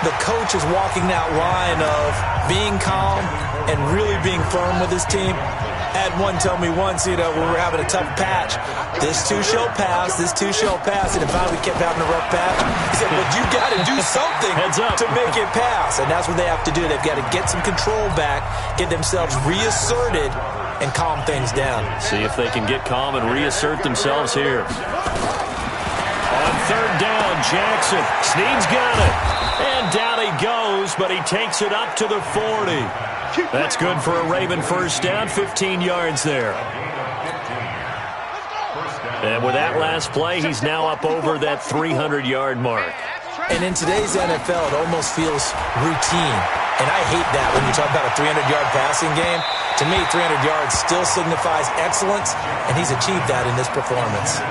the coach is walking that line of being calm and really being firm with his team. Had one tell me once, when we were having a tough patch, this too shall pass, this too shall pass, and finally we kept having a rough patch. He said, but you got to do something to make it pass, and that's what they have to do. They've got to get some control back, get themselves reasserted, and calm things down. See if they can get calm and reassert themselves here. On 3rd down, Jackson. Snead's got it. And down he goes, but he takes it up to the 40. That's good for a Raven first down, 15 yards there. And with that last play, he's now up over that 300-yard mark. And in today's NFL, it almost feels routine. And I hate that when you talk about a 300-yard passing game. To me, 300 yards still signifies excellence, and he's achieved that in this performance.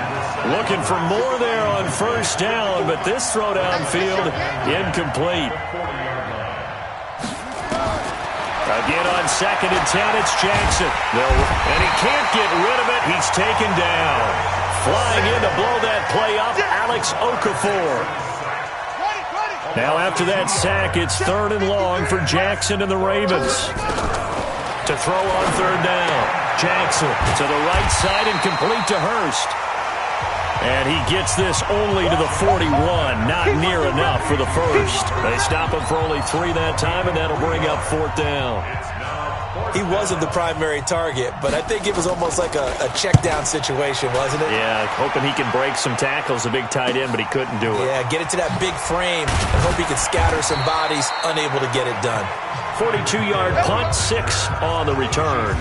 Looking for more there on first down, but this throw downfield, incomplete. Again on 2nd and 10, it's Jackson. And he can't get rid of it. He's taken down. Flying in to blow that play up, Alex Okafor. Now after that sack, it's 3rd and long for Jackson and the Ravens. To throw on 3rd down. Jackson to the right side and complete to Hurst. And he gets this only to the 41. Not near enough for the first. They stop him for only 3 that time, and that'll bring up 4th down. He wasn't the primary target, but I think it was almost like a check-down situation, wasn't it? Yeah, hoping he can break some tackles, a big tight end, but he couldn't do it. Yeah, get it to that big frame and hope he can scatter some bodies, unable to get it done. 42-yard punt, 6 on the return.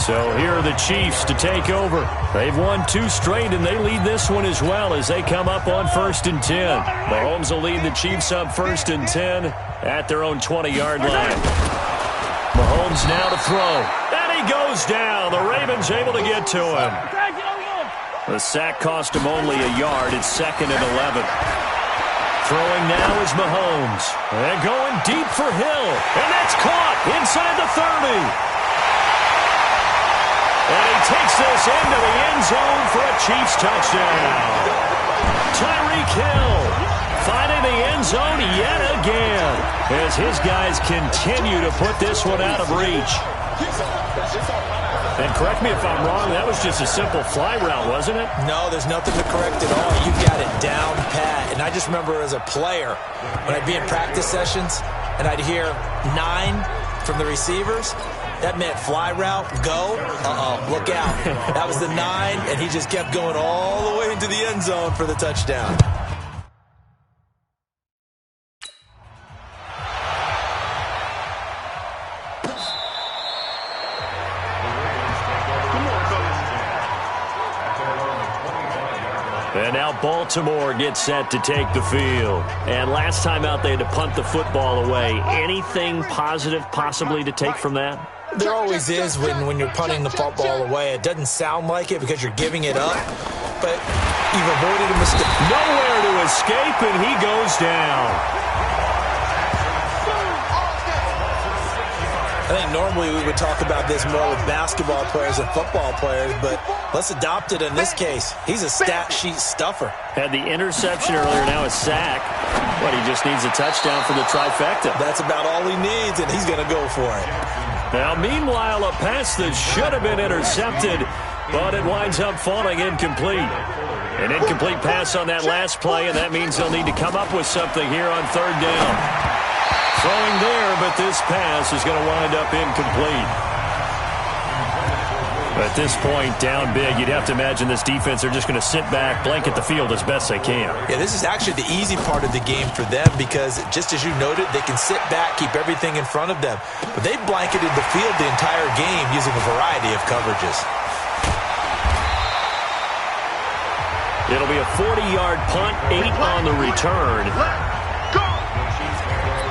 So here are the Chiefs to take over. They've won 2 straight, and they lead this one as well as they come up on 1st and 10. Mahomes will lead the Chiefs up 1st and 10 at their own 20-yard line. Mahomes now to throw. And he goes down. The Ravens able to get to him. The sack cost him only a yard. It's 2nd and 11. Throwing now is Mahomes. And going deep for Hill. And that's caught inside the 30. And he takes this into the end zone for a Chiefs touchdown. Tyreek Hill finding the end zone yet again as his guys continue to put this one out of reach. And correct me if I'm wrong, that was just a simple fly route, wasn't it? No, there's nothing to correct at all. You got it down pat. And I just remember as a player, when I'd be in practice sessions and I'd hear 9 from the receivers, that meant fly route, go, look out. That was the 9, and he just kept going all the way into the end zone for the touchdown. And now Baltimore gets set to take the field. And last time out, they had to punt the football away. Anything positive possibly to take from that? There always is when you're punting the football away. It doesn't sound like it because you're giving it up, but you've avoided a mistake. Nowhere to escape, and he goes down. I think normally we would talk about this more with basketball players and football players, but let's adopt it in this case. He's a stat sheet stuffer. Had the interception earlier, now a sack. But he just needs a touchdown for the trifecta. That's about all he needs, and he's going to go for it. Now, meanwhile, a pass that should have been intercepted, but it winds up falling incomplete. An incomplete pass on that last play, and that means they'll need to come up with something here on third down. Throwing there, but this pass is going to wind up incomplete. At this point, down big, you'd have to imagine this defense are just going to sit back, blanket the field as best they can. Yeah, this is actually the easy part of the game for them because, just as you noted, they can sit back, keep everything in front of them. But they blanketed the field the entire game using a variety of coverages. It'll be a 40-yard punt, 8 on the return.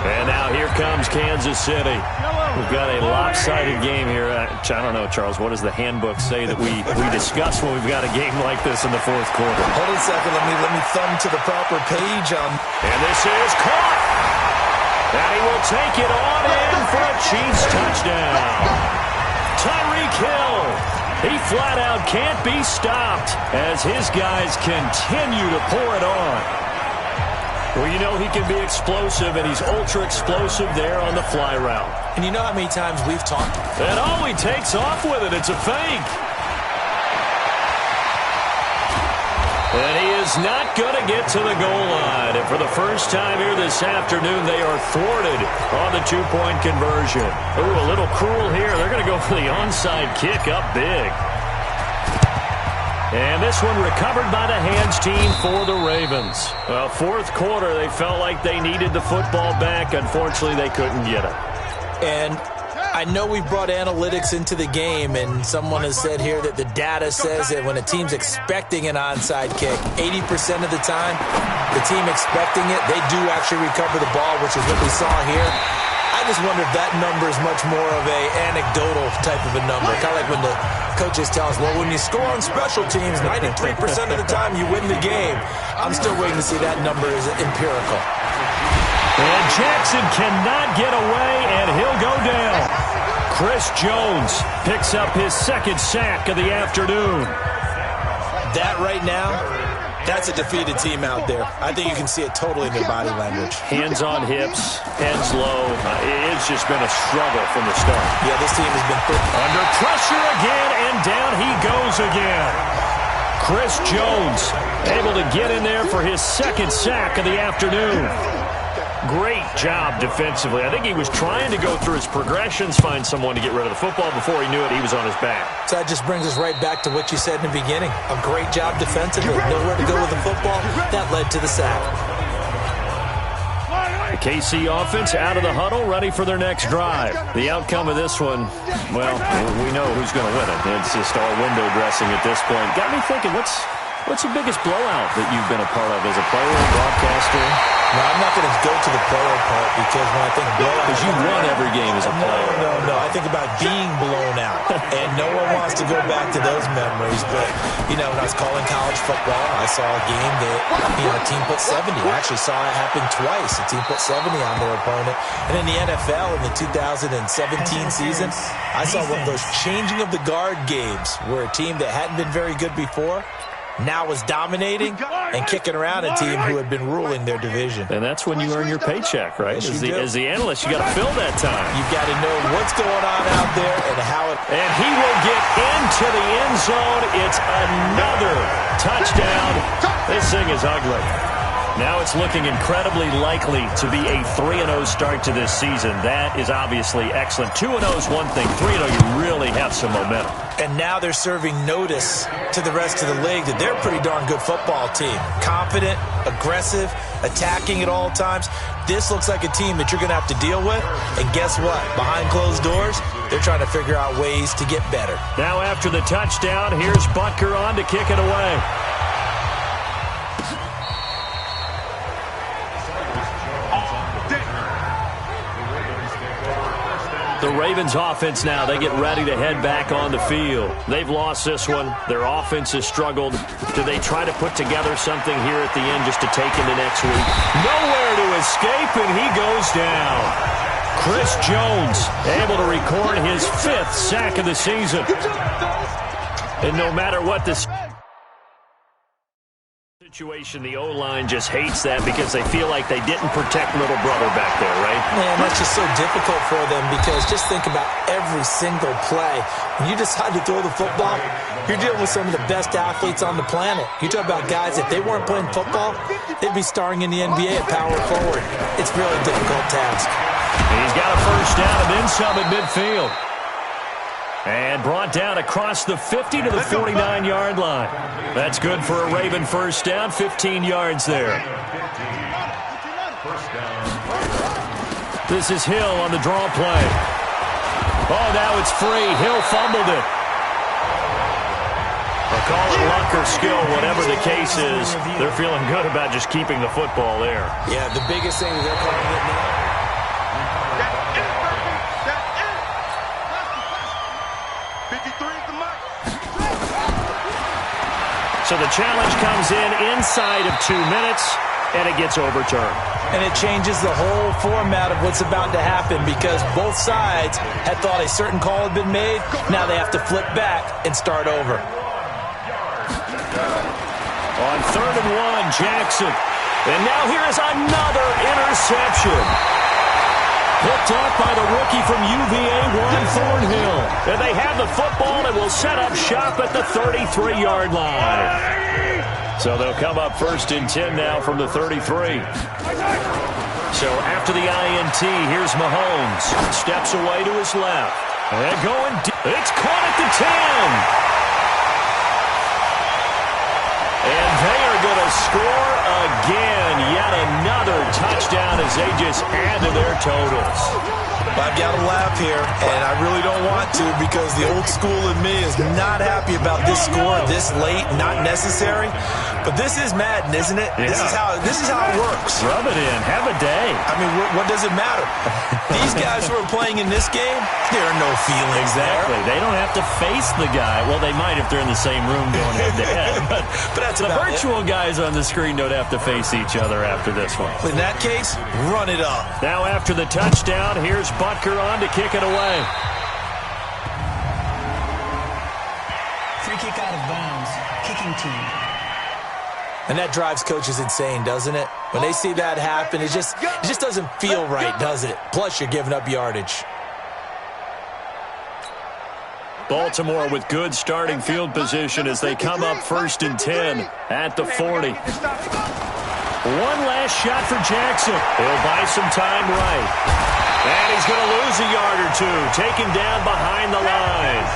And now here comes Kansas City. We've got a lopsided game here. I don't know, Charles, what does the handbook say that we discuss when we've got a game like this in the fourth quarter? Hold on a second. Let me thumb to the proper page. And this is caught. And he will take it on in for a Chiefs touchdown. Tyreek Hill. He flat out can't be stopped as his guys continue to pour it on. Well, you know he can be explosive, and he's ultra-explosive there on the fly route. And you know how many times we've talked? And he takes off with it. It's a fake. And he is not going to get to the goal line. And for the first time here this afternoon, they are thwarted on the two-point conversion. Ooh, a little cruel here. They're going to go for the onside kick up big. And this one recovered by the hands team for the Ravens. Well, fourth quarter, they felt like they needed the football back. Unfortunately, they couldn't get it. And I know we brought analytics into the game, and someone has said here that the data says that when a team's expecting an onside kick, 80% of the time, the team expecting it, they do actually recover the ball, which is what we saw here. I just wonder if that number is much more of a anecdotal type of a number. Kind of like when the coaches tell us, well, when you score on special teams, 93% of the time you win the game. I'm still waiting to see that number is empirical. And Jackson cannot get away, and he'll go down. Chris Jones picks up his second sack of the afternoon. That right now, that's a defeated team out there. I think you can see it totally in their body language. Hands on hips, heads low. It's just been a struggle from the start. Yeah, this team has been under pressure again, and down he goes again. Chris Jones able to get in there for his second sack of the afternoon. Great job defensively. I think he was trying to go through his progressions, find someone to get rid of the football. Before he knew it, he was on his back. So that just brings us right back to what you said in the beginning. A great job defensively. Nowhere to go with the football. That led to the sack. The KC offense out of the huddle, ready for their next drive. The outcome of this one, well, we know who's going to win it. It's just all window dressing at this point. Got me thinking, what's the biggest blowout that you've been a part of as a player and broadcaster? No, I'm not going to go to the player part because when I think blowout... Because you won every game as a player. No. I think about being blown out. And no one wants to go back to those memories. But, you know, when I was calling college football, I saw a game that, a team put 70. I actually saw it happen twice. A team put 70 on their opponent. And in the NFL, in the 2017 season, I saw one of those changing of the guard games where a team that hadn't been very good before now is dominating and kicking around a team who had been ruling their division. And that's when you earn your paycheck, right? Yes, As the analyst, you got to fill that time. You've got to know what's going on out there and how it... And he will get into the end zone. It's another touchdown. This thing is ugly. Now it's looking incredibly likely to be a 3-0 start to this season. That is obviously excellent. 2-0 is one thing. 3-0, you really have some momentum. And now they're serving notice to the rest of the league that they're a pretty darn good football team. Confident, aggressive, attacking at all times. This looks like a team that you're going to have to deal with. And guess what? Behind closed doors, they're trying to figure out ways to get better. Now after the touchdown, here's Butker on to kick it away. The Ravens offense now, they get ready to head back on the field. They've lost this one. Their offense has struggled. Do they try to put together something here at the end just to take into next week? Nowhere to escape, and he goes down. Chris Jones able to record his 5th sack of the season. And no matter what the situation, the O-line just hates that because they feel like they didn't protect little brother back there, right? Man, that's just so difficult for them because just think about every single play. When you decide to throw the football, you're dealing with some of the best athletes on the planet. You talk about guys, if they weren't playing football, they'd be starring in the NBA at power forward. It's really a difficult task. He's got a first down and then some at midfield. And brought down across the 50 to the 49-yard line. That's good for a Raven first down, 15 yards there. This is Hill on the draw play. Oh, now it's free. Hill fumbled it. They'll call it luck or skill, whatever the case is. They're feeling good about just keeping the football there. Yeah, the biggest thing they're calling it now. So the challenge comes in inside of 2 minutes, and it gets overturned. And it changes the whole format of what's about to happen because both sides had thought a certain call had been made. Now they have to flip back and start over. On 3rd and 1, Jackson. And now here is another interception. Picked up by the rookie from UVA, Juan Thornhill. And they have the football and will set up shop at the 33-yard line. So they'll come up 1st and 10 now from the 33. So after the INT, here's Mahomes. Steps away to his left. And going deep. It's caught at the 10. And they are going to score again. Yet another touchdown as they just add to their totals. I've got to laugh here, and I really don't want to because the old school in me is not happy about this score this late, not necessary. But this is Madden, isn't it? Yeah. This is how it works. Rub it in. Have a day. I mean, what does it matter? These guys who are playing in this game, there are no feelings exactly. there. They don't have to face the guy. Well, they might if they're in the same room going head-to-head. But that's the virtual guys on the screen don't have to face each other after this one. In that case, run it up. Now after the touchdown, here's Butker on to kick it away. Free kick out of bounds. Kicking team. And that drives coaches insane, doesn't it? When they see that happen, it just doesn't feel right, does it? Plus, you're giving up yardage. Baltimore with good starting field position as they come up 1st and 10 at the 40. One last shot for Jackson. He'll buy some time right. And he's going to lose a yard or two. Taken down behind the line.